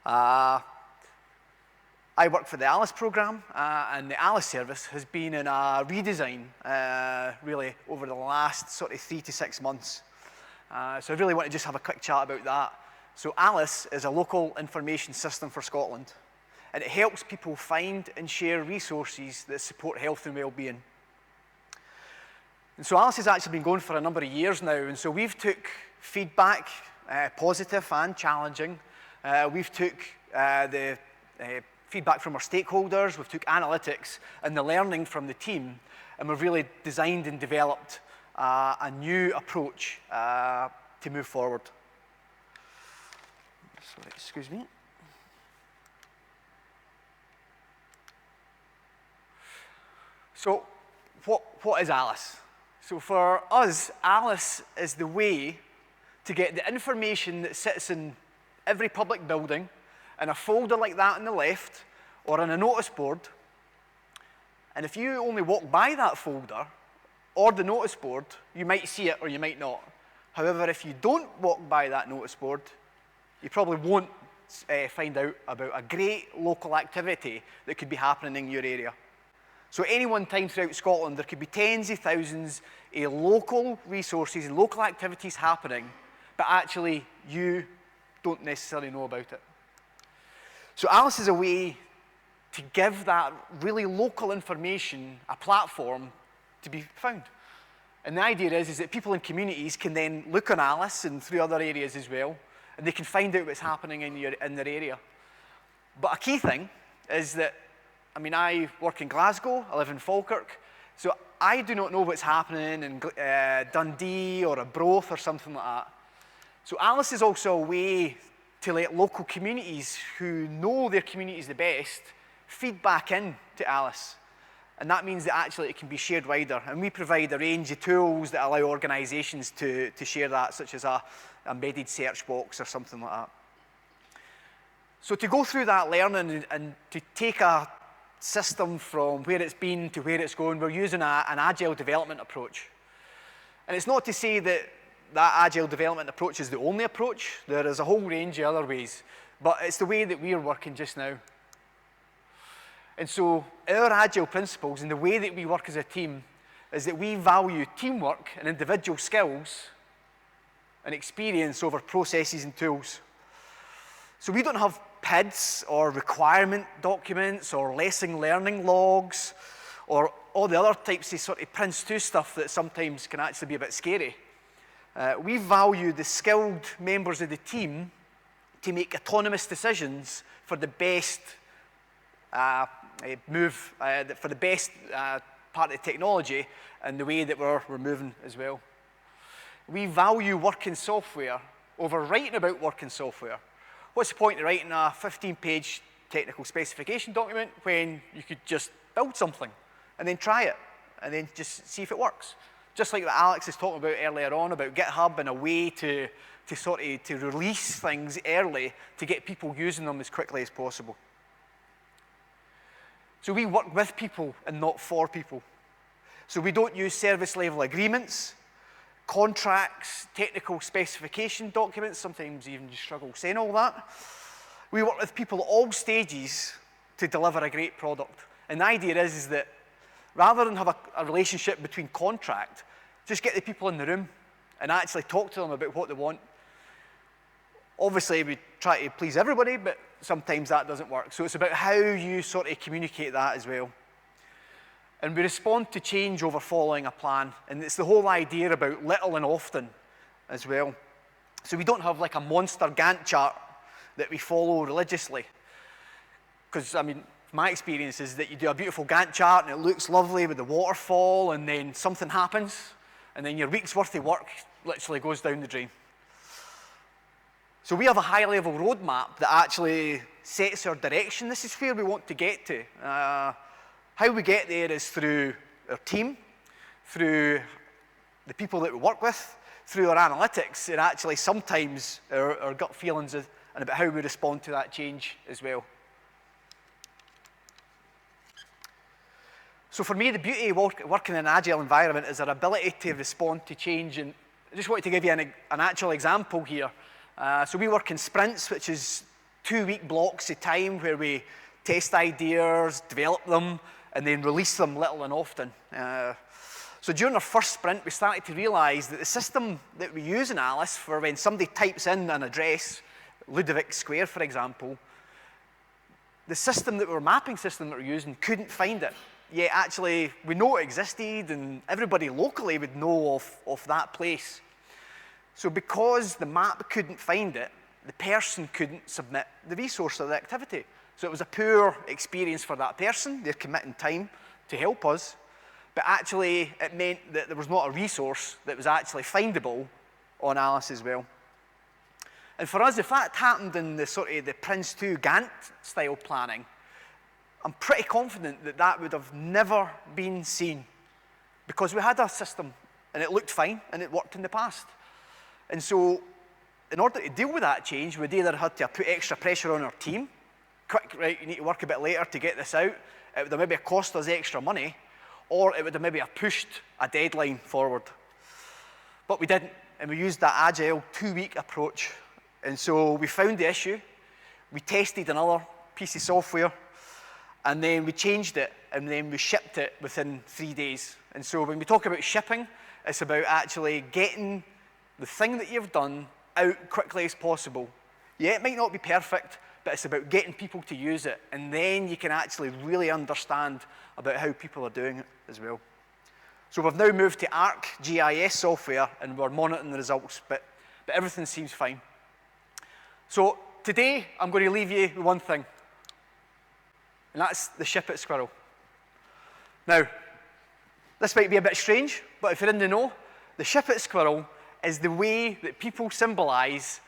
I work for the Alice programme, and the Alice service has been in a redesign really over the last sort of 3 to 6 months. So I really want to just have a quick chat about that. So Alice is a local information system for Scotland, and it helps people find and share resources that support health and well-being. And so Alice has actually been going for a number of years now, and so we've took feedback, positive and challenging. We've took the feedback from our stakeholders, we've took analytics and the learning from the team, and we've really designed and developed a new approach to move forward. Sorry, excuse me. So, what is Alice? So for us, Alice is the way to get the information that sits in every public building in a folder like that on the left, or on a notice board. And if you only walk by that folder, or the notice board, you might see it or you might not. However, if you don't walk by that notice board, you probably won't find out about a great local activity that could be happening in your area. So at any one time throughout Scotland, there could be tens of thousands of local resources and local activities happening, but actually you don't necessarily know about it. So Alice is a way to give that really local information a platform to be found. And the idea is that people in communities can then look on Alice and through other areas as well, and they can find out what's happening in their area. But a key thing is that, I mean, I work in Glasgow, I live in Falkirk, so I do not know what's happening in Dundee or Arbroath or something like that. So Alice is also a way to let local communities who know their communities the best feed back in to Alice. And that means that actually it can be shared wider. And we provide a range of tools that allow organisations to share that, such as a embedded search box or something like that. So to go through that learning and to take a system from where it's been to where it's going, we're using an agile development approach. And it's not to say that that agile development approach is the only approach. There is a whole range of other ways, but it's the way that we are working just now. And so our agile principles and the way that we work as a team is that we value teamwork and individual skills and experience over processes and tools. So we don't have PIDs or requirement documents or lesson learning logs or all the other types of sort of Prince 2 stuff that sometimes can actually be a bit scary. We value the skilled members of the team to make autonomous decisions for the best for the best part of the technology and the way that we're moving as well. We value working software over writing about working software. What's the point of writing a 15-page technical specification document when you could just build something and then try it and then just see if it works? Just like what Alex was talking about earlier on about GitHub and a way to release things early to get people using them as quickly as possible. So we work with people and not for people. So we don't use service level agreements, contracts, technical specification documents. Sometimes even you struggle saying all that. We work with people at all stages to deliver a great product. And the idea is that rather than have a relationship between contract, just get the people in the room and actually talk to them about what they want. Obviously, we try to please everybody, but sometimes that doesn't work. So it's about how you sort of communicate that as well. And we respond to change over following a plan. And it's the whole idea about little and often as well. So we don't have like a monster Gantt chart that we follow religiously. Because, I mean, my experience is that you do a beautiful Gantt chart and it looks lovely with the waterfall, and then something happens, and then your week's worth of work literally goes down the drain. So we have a high-level roadmap that actually sets our direction. This is where we want to get to. How we get there is through our team, through the people that we work with, through our analytics, and actually sometimes our gut feelings and about how we respond to that change as well. So for me, the beauty of working in an agile environment is our ability to respond to change. And I just wanted to give you an actual example here. So we work in sprints, which is 2-week blocks of time where we test ideas, develop them, and then release them little and often. So during our first sprint, we started to realize that the system that we use in Alice for when somebody types in an address, Ludovic Square, for example, the system that we're mapping system that we're using couldn't find it. Yet actually, we know it existed, and everybody locally would know of that place. So because the map couldn't find it, the person couldn't submit the resource of the activity. So it was a poor experience for that person. They're committing time to help us. But actually, it meant that there was not a resource that was actually findable on Alice as well. And for us, if that happened in the sort of the Prince 2 Gantt style planning, I'm pretty confident that that would have never been seen because we had a system and it looked fine and it worked in the past. And so in order to deal with that change, we'd either had to put extra pressure on our team. Quick, right, you need to work a bit later to get this out. It would have maybe cost us extra money, or it would have maybe pushed a deadline forward. But we didn't, and we used that agile 2-week approach. And so we found the issue, we tested another piece of software, and then we changed it, and then we shipped it within 3 days. And so when we talk about shipping, it's about actually getting the thing that you've done out quickly as possible. Yeah, it might not be perfect, but it's about getting people to use it, and then you can actually really understand about how people are doing it as well. So we've now moved to ArcGIS software, and we're monitoring the results, but everything seems fine. So today, I'm going to leave you with one thing, and that's the ship it squirrel. Now, this might be a bit strange, but if you're in the know, the ship it squirrel is the way that people symbolize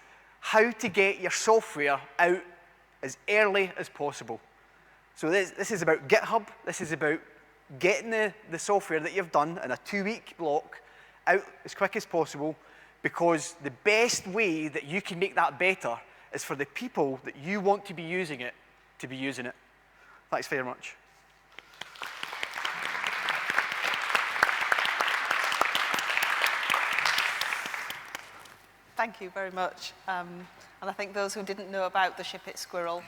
how to get your software out as early as possible. So this is about GitHub. This is about getting the software that you've done in a 2-week block out as quick as possible, because the best way that you can make that better is for the people that you want to be using it to be using it. Thanks very much. Thank you very much. And I think those who didn't know about the Ship It Squirrel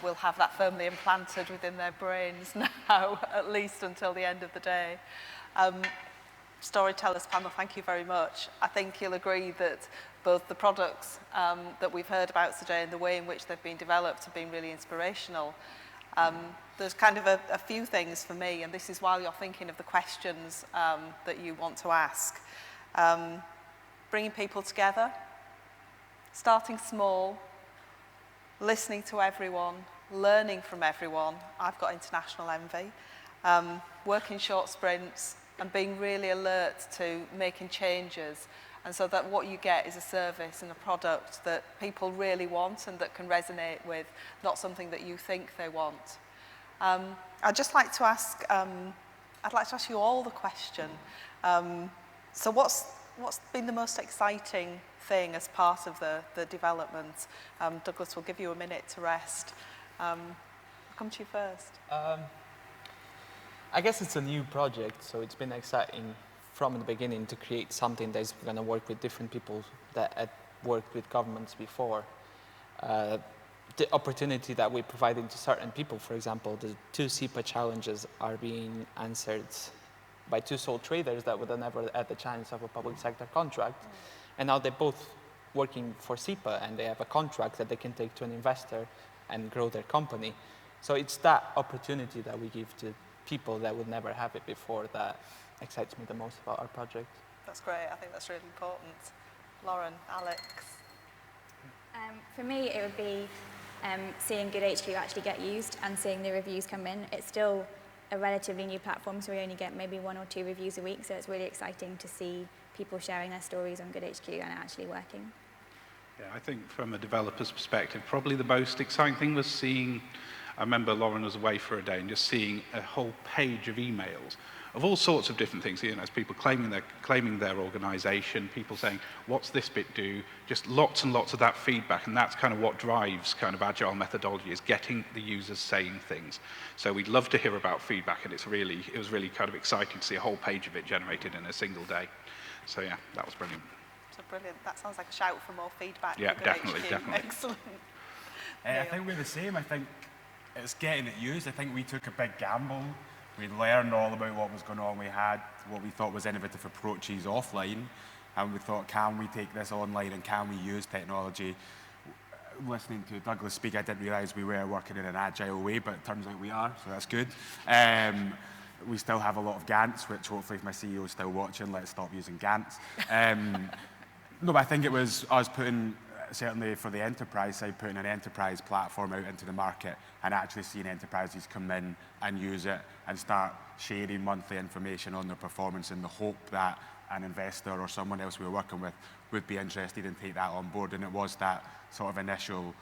will have that firmly implanted within their brains now, at least until the end of the day. Storytellers panel, thank you very much. I think you'll agree that both the products that we've heard about today and the way in which they've been developed have been really inspirational. There's kind of a few things for me, and this is while you're thinking of the questions that you want to ask. Bringing people together, starting small, listening to everyone, learning from everyone. I've got international envy. Working short sprints and being really alert to making changes, and so that what you get is a service and a product that people really want and that can resonate with, not something that you think they want. I'd just like to ask, I'd like to ask you all the question. So what's been the most exciting thing as part of the development? Douglas, we'll give you a minute to rest. I'll come to you first. I guess it's a new project, so it's been exciting from the beginning to create something that's going to work with different people that had worked with governments before. The opportunity that we're providing to certain people, for example, the 2 SEPA challenges are being answered by 2 sole traders that would have never had the chance of a public sector contract. And now they're both working for SEPA, and they have a contract that they can take to an investor and grow their company. So it's that opportunity that we give to people that would never have it before that excites me the most about our project. That's great. I think that's really important. Lauren, Alex. For me, it would be seeing GoodHQ actually get used and seeing the reviews come in. It's still a relatively new platform, so we only get maybe 1 or 2 reviews a week, so it's really exciting to see people sharing their stories on GoodHQ and it actually working. Yeah, I think from a developer's perspective, probably the most exciting thing was seeing, I remember Lauren was away for a day and just seeing a whole page of emails of all sorts of different things, as people claiming their organization, people saying, what's this bit do? Just lots and lots of that feedback, and that's kind of what drives kind of agile methodology, is getting the users saying things. So we'd love to hear about feedback, and it was really kind of exciting to see a whole page of it generated in a single day. So yeah, that was brilliant. So brilliant. That sounds like a shout for more feedback. Yeah, definitely. Excellent. I think we're the same. I think it's getting it used. I think we took a big gamble. We learned all about what was going on. We had what we thought was innovative approaches offline, and we thought, can we take this online and can we use technology? Listening to Douglas speak, I didn't realise we were working in an agile way, but it turns out we are, so that's good. We still have a lot of Gantz, which hopefully if my CEO is still watching, let's stop using Gantz. No, but I think it was us putting, certainly for the enterprise side, putting an enterprise platform out into the market and actually seeing enterprises come in and use it and start sharing monthly information on their performance in the hope that an investor or someone else we were working with would be interested and take that on board. And it was that sort of initial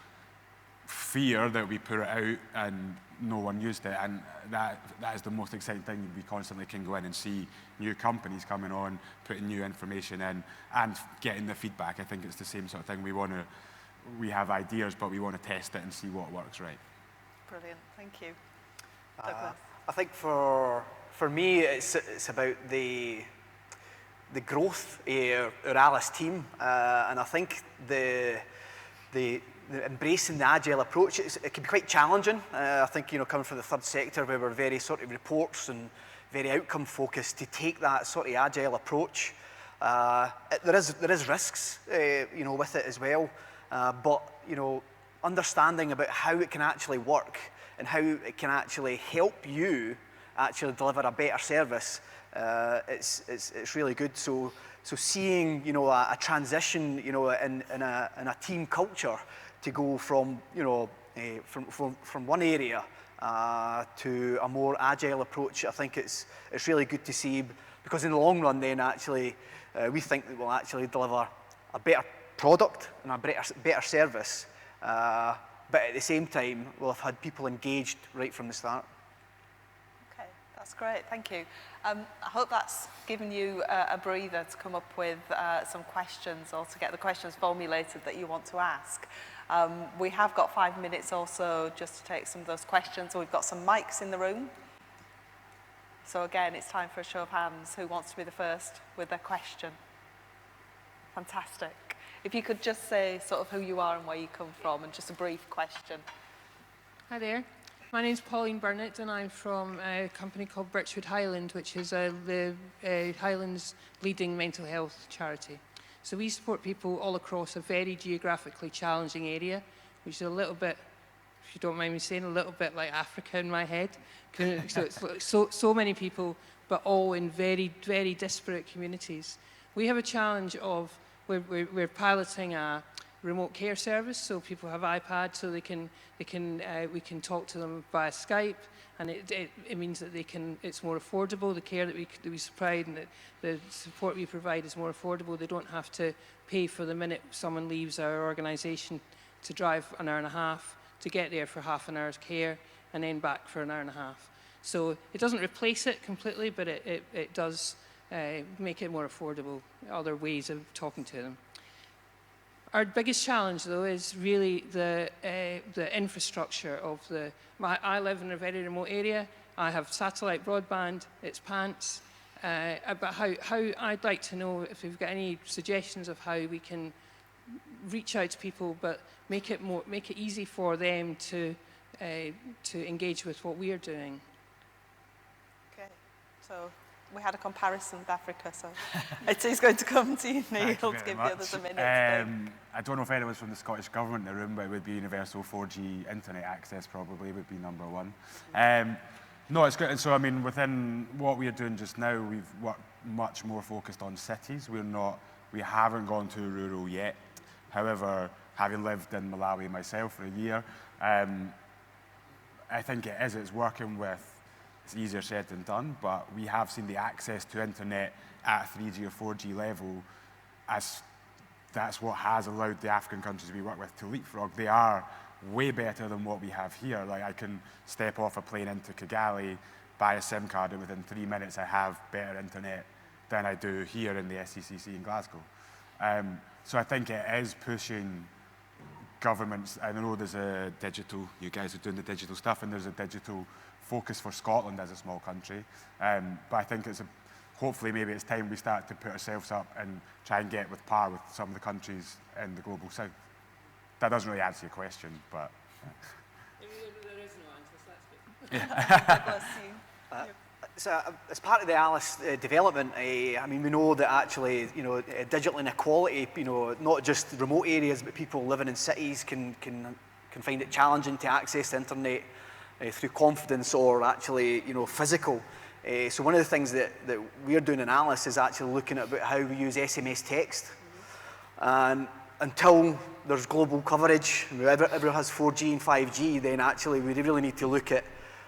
fear that we put it out and no one used it, and that is the most exciting thing. We constantly can go in and see new companies coming on, putting new information in and getting the feedback. I think it's the same sort of thing. We have ideas, but we want to test it and see what works right. Brilliant, thank you. I think for me it's about the growth of our Alice team, and I think the embracing the agile approach, it can be quite challenging. I think, coming from the third sector where we're very sort of reports and very outcome focused, to take that sort of agile approach, there is risks, with it as well. But understanding about how it can actually work and how it can actually help you actually deliver a better service, it's really good. So seeing a transition in a team culture to go from from one area to a more agile approach, I think it's really good to see, because in the long run then actually we think that we'll actually deliver a better product and a better service, but at the same time, we'll have had people engaged right from the start. Okay, that's great, thank you. I hope that's given you a breather to come up with some questions, or to get the questions formulated that you want to ask. We have got 5 minutes or so just to take some of those questions. We've got some mics in the room. So again, it's time for a show of hands. Who wants to be the first with their question? Fantastic. If you could just say sort of who you are and where you come from, and just a brief question. Hi there. My name's Pauline Burnett, and I'm from a company called Birchwood Highland, which is the Highlands' leading mental health charity. So we support people all across a very geographically challenging area, which is a little bit, if you don't mind me saying, a little bit like Africa in my head. So it's so many people, but all in very, very disparate communities. We have a challenge of, we're piloting a remote care service, so people have iPads, so we can talk to them via Skype, and it means that it's more affordable. The care that we provide and the support we provide is more affordable. They don't have to pay for the minute someone leaves our organisation to drive an hour and a half to get there for half an hour's care and then back for an hour and a half. So it doesn't replace it completely, but it does make it more affordable, other ways of talking to them. Our biggest challenge, though, is really the infrastructure of I live in a very remote area. I have satellite broadband. It's pants. But how I'd like to know if we've got any suggestions of how we can reach out to people, but make it easy for them to engage with what we are doing. Okay, so we had a comparison with Africa, so it is going to come to you, Neil, to give the others a minute. I don't know if anyone's from the Scottish Government in the room, but it would be universal 4G internet access probably would be number one. No, it's good. And so, I mean, within what we are doing just now, we've worked much more focused on cities. We haven't gone to rural yet. However, having lived in Malawi myself for a year, I think it's working with, it's easier said than done, but we have seen the access to internet at 3G or 4G level as that's what has allowed the African countries we work with to leapfrog. They are way better than what we have here. Like, I can step off a plane into Kigali, buy a SIM card, and within 3 minutes I have better internet than I do here in the SCCC in Glasgow. So I think it is pushing governments. I know there's a digital, you guys are doing the digital stuff, and there's a digital focus for Scotland as a small country. But I think hopefully maybe it's time we start to put ourselves up and try and get with par with some of the countries in the global south. That doesn't really answer your question, but... There is no answer, so that's good. So as part of the ALICE development, I mean, we know that actually, digital inequality, not just remote areas, but people living in cities can find it challenging to access the internet through confidence or actually, physical. So one of the things that we're doing in ALICE is actually looking at about how we use SMS text. And until there's global coverage, everyone has 4G and 5G, then actually we really need to look at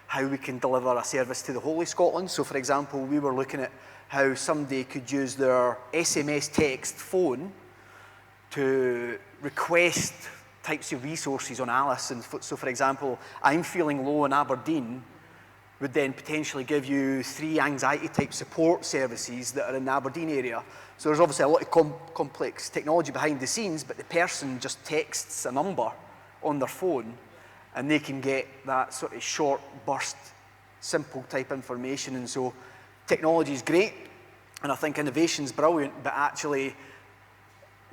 how we can deliver a service to the whole of Scotland. So for example, we were looking at how somebody could use their SMS text phone to request types of resources on ALICE. And so for example, I'm feeling low in Aberdeen would then potentially give you 3 anxiety type support services that are in the Aberdeen area. So there's obviously a lot of complex technology behind the scenes, but the person just texts a number on their phone and they can get that sort of short burst, simple type information. And so technology is great, and I think innovation's brilliant, but actually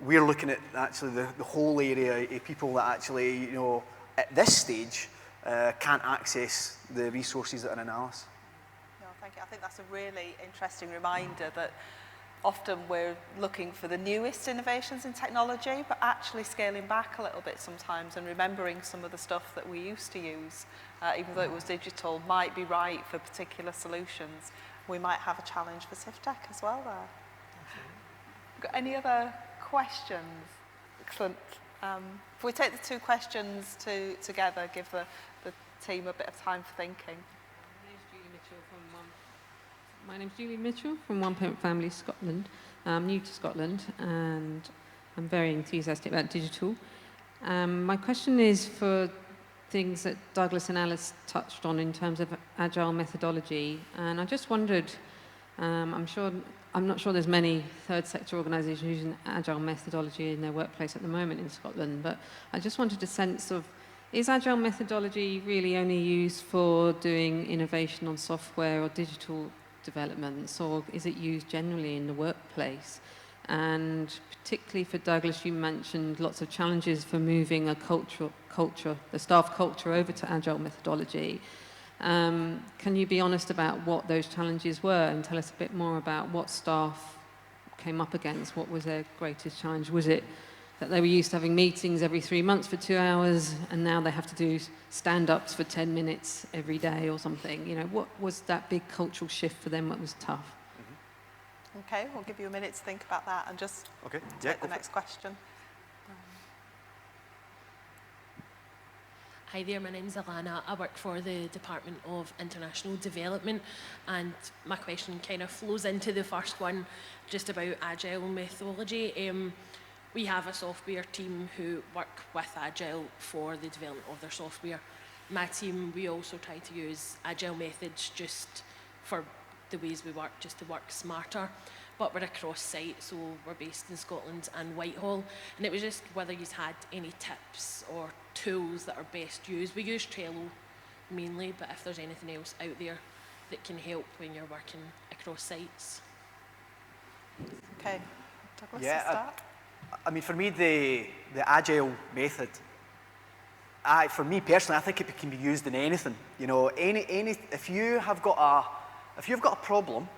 we're looking at the whole area of people that actually, at this stage, can't access the resources that are in ALICE. No, thank you. I think that's a really interesting reminder that often we're looking for the newest innovations in technology, but actually scaling back a little bit sometimes and remembering some of the stuff that we used to use, even though it was digital, might be right for particular solutions. We might have a challenge for CivTech as well there. Got any other questions? Excellent. If we take the 2 questions together, give the team a bit of time for thinking. My name's Julie Mitchell from One Parent Family Scotland. I'm new to Scotland, and I'm very enthusiastic about digital. My question is for things that Douglas and Alice touched on in terms of agile methodology, and I just wondered, I'm not sure there's many third sector organisations using agile methodology in their workplace at the moment in Scotland, but I just wanted a sense of, is agile methodology really only used for doing innovation on software or digital developments, or is it used generally in the workplace? And particularly for Douglas, you mentioned lots of challenges for moving a the staff culture over to agile methodology. Can you be honest about what those challenges were and tell us a bit more about what staff came up against? What was their greatest challenge? Was it that they were used to having meetings every 3 months for 2 hours and now they have to do stand-ups for 10 minutes every day or something? You know, what was that big cultural shift for them that was tough? Okay, we'll give you a minute to think about that and just take the next question. Hi there, my name's Alana. I work for the Department of International Development, and my question kind of flows into the first one, just about agile methodology. We have a software team who work with agile for the development of their software. My team, we also try to use agile methods just for the ways we work, just to work smarter. But we're across site, so we're based in Scotland and Whitehall, and it was just whether you had any tips or tools that are best used. We use Trello mainly, but if there's anything else out there that can help when you're working across sites. Okay, Douglas, Yeah, start. I mean, for me, the agile method, for me personally, I think it can be used in anything. You know, if you've got a problem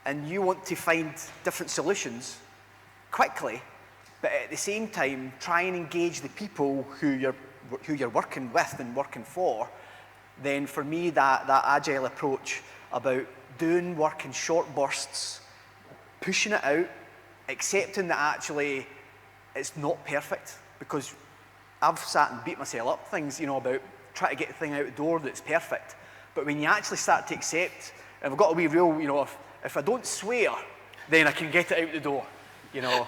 and you want to find different solutions quickly, but at the same time try and engage the people who you're working with and working for, then for me that agile approach about doing work in short bursts, pushing it out, accepting that actually it's not perfect, because I've sat and beat myself up things, you know, about trying to get the thing out the door that's perfect. But when you actually start to accept, and I've got a wee rule, you know, if I don't swear, then I can get it out the door, you know.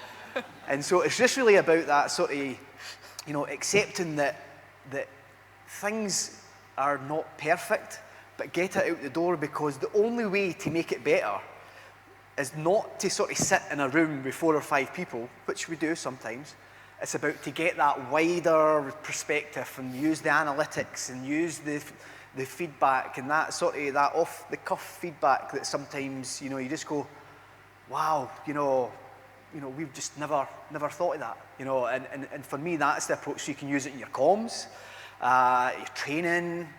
And so it's just really about that sort of, you know, accepting that things are not perfect, but get it out the door, because the only way to make it better is not to sort of sit in a room with 4 or 5 people, which we do sometimes. It's about to get that wider perspective and use the analytics and use the feedback and that sort of that off-the-cuff feedback that sometimes, you know, you just go, wow, you know, we've just never thought of that, you know. And for me, that's the approach. So you can use it in your comms, your training,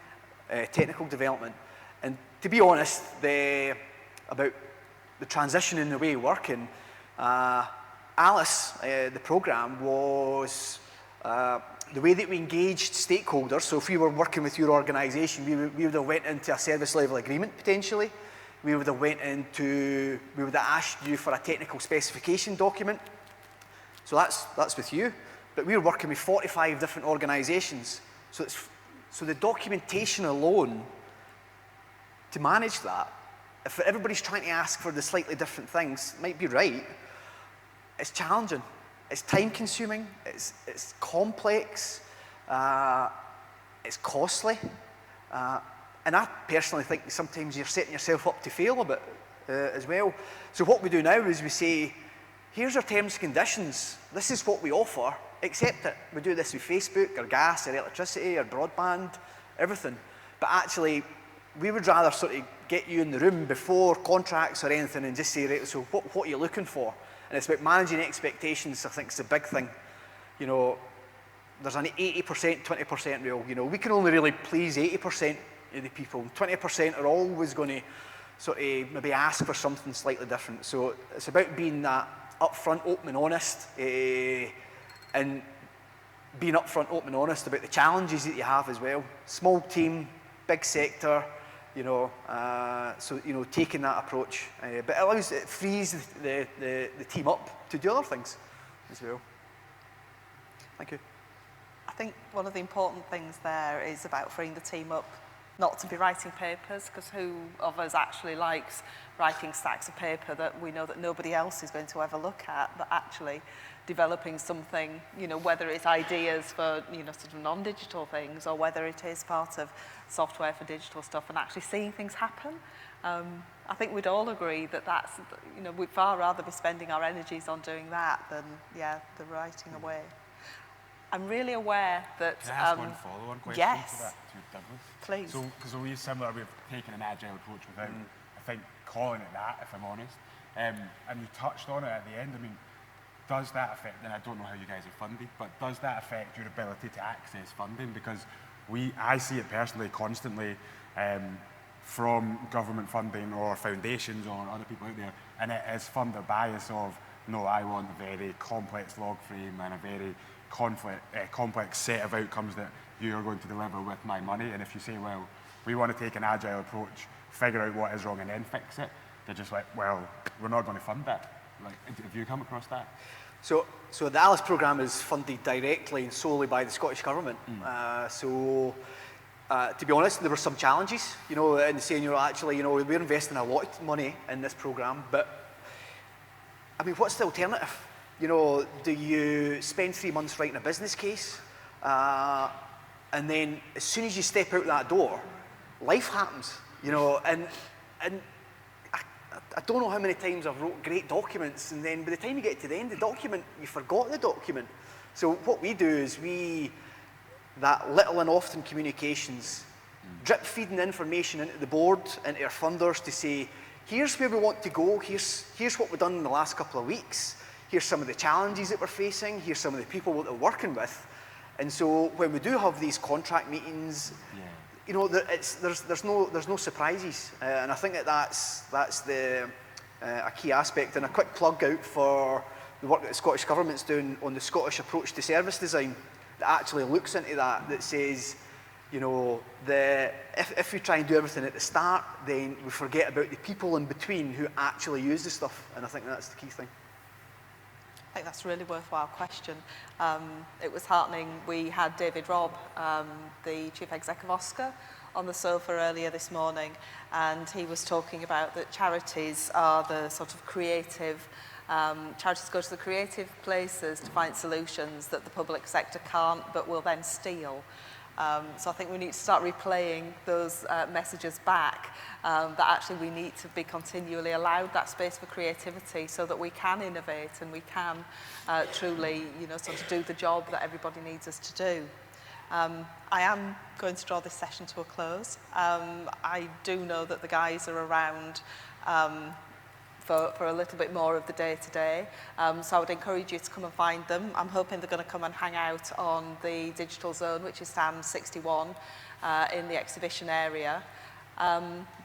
technical development. And to be honest, about the transition in the way of working, Alice, the programme, was the way that we engaged stakeholders. So if we were working with your organisation, we would have went into a service level agreement potentially. We would have asked you for a technical specification document. So that's with you. But we were working with 45 different organisations. So the documentation alone, to manage that, if everybody's trying to ask for the slightly different things, might be right, it's challenging, it's time consuming, it's complex, it's costly, and I personally think sometimes you're setting yourself up to fail a bit as well. So what we do now is we say, here's our terms and conditions, this is what we offer, accept it. We do this with Facebook, our gas, our electricity, our broadband, everything. But actually, we would rather sort of get you in the room before contracts or anything and just say, right, so what are you looking for? And it's about managing expectations, I think, is the big thing. You know, there's an 80%, 20% rule. You know, we can only really please 80% of the people. 20% are always going to sort of maybe ask for something slightly different. So it's about being that upfront, open and honest, and being upfront, open and honest about the challenges that you have as well. Small team, big sector, you know, so, you know, taking that approach. But it frees the team up to do other things as well. Thank you. I think one of the important things there is about freeing the team up not to be writing papers, because who of us actually likes writing stacks of paper that we know that nobody else is going to ever look at, but actually developing something, you know, whether it's ideas for, you know, sort of non-digital things, or whether it is part of software for digital stuff and actually seeing things happen. I think we'd all agree that that's, you know, we'd far rather be spending our energies on doing that than, yeah, the writing away. I'm really aware that... Can I ask one follow-on question yes, to that, to Douglas? Please. So, because we're similar, we've taken an agile approach without, I think, calling it that, if I'm honest. And you touched on it at the end. I mean, does that affect, and I don't know how you guys are funded, but does that affect your ability to access funding? Because I see it personally constantly from government funding or foundations or other people out there, and it is funder bias of, no, I want a very complex log frame and a very complex set of outcomes that you are going to deliver with my money. And if you say, well, we want to take an agile approach, figure out what is wrong and then fix it, they're just like, well, we're not going to fund that. Like, have you come across that? So the ALICE programme is funded directly and solely by the Scottish Government. To be honest, there were some challenges, you know, in saying, you know, actually, you know, we're investing a lot of money in this programme, but, I mean, what's the alternative? You know, do you spend 3 months writing a business case, and then as soon as you step out that door, life happens, you know, and I don't know how many times I've wrote great documents, and then by the time you get to the end of the document, you forgot the document. So what we do is that little and often communications, drip feeding information into the board, into our funders to say, here's where we want to go, here's what we've done in the last couple of weeks, here's some of the challenges that we're facing, here's some of the people that we're working with. And so when we do have these contract meetings, you know, there's no surprises, and I think that's a key aspect. And a quick plug out for the work that the Scottish Government's doing on the Scottish approach to service design that actually looks into that says, you know, if we try and do everything at the start, then we forget about the people in between who actually use the stuff, and I think that's the key thing. I think that's a really worthwhile question. It was heartening. We had David Robb, the Chief Exec of Oscar, on the sofa earlier this morning, and he was talking about that charities are the sort of creative, charities go to the creative places to find solutions that the public sector can't but will then steal. So I think we need to start replaying those messages back, that actually we need to be continually allowed that space for creativity so that we can innovate and we can truly, you know, sort of do the job that everybody needs us to do. I am going to draw this session to a close. I do know that the guys are around for a little bit more of the day-to-day. So I would encourage you to come and find them. I'm hoping they're going to come and hang out on the digital zone, which is stand 61 in the exhibition area.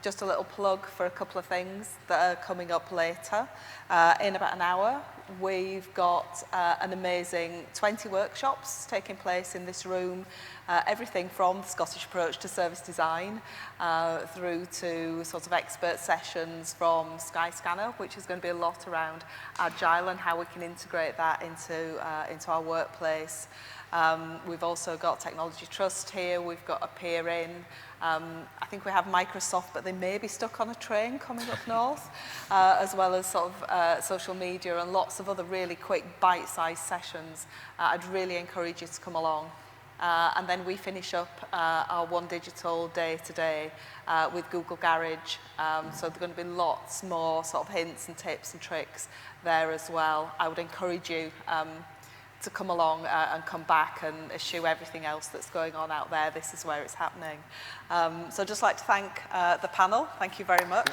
Just a little plug for a couple of things that are coming up later. In about an hour, we've got an amazing 20 workshops taking place in this room. Everything from the Scottish approach to service design through to sort of expert sessions from Skyscanner, which is going to be a lot around agile and how we can integrate that into our workplace. We've also got Technology Trust here, we've got a peer in. I think we have Microsoft, but they may be stuck on a train coming up north, as well as sort of social media and lots of other really quick bite-sized sessions. I'd really encourage you to come along. And then we finish up our OneDigital day-to-day with Google Garage. So there are going to be lots more sort of hints and tips and tricks there as well. I would encourage you to come along and come back and eschew everything else that's going on out there. This is where it's happening. So I'd just like to thank the panel. Thank you very much.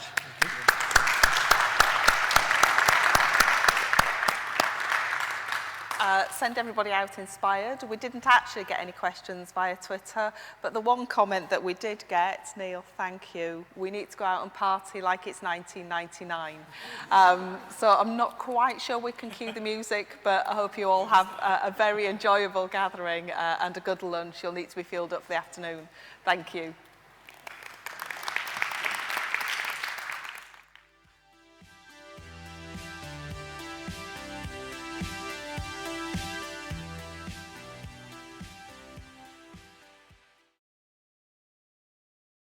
Send everybody out inspired. We didn't actually get any questions via Twitter, but the one comment that we did get, Neil, thank you, we need to go out and party like it's 1999. So I'm not quite sure we can cue the music, but I hope you all have a very enjoyable gathering and a good lunch. You'll need to be fueled up for the afternoon. Thank you.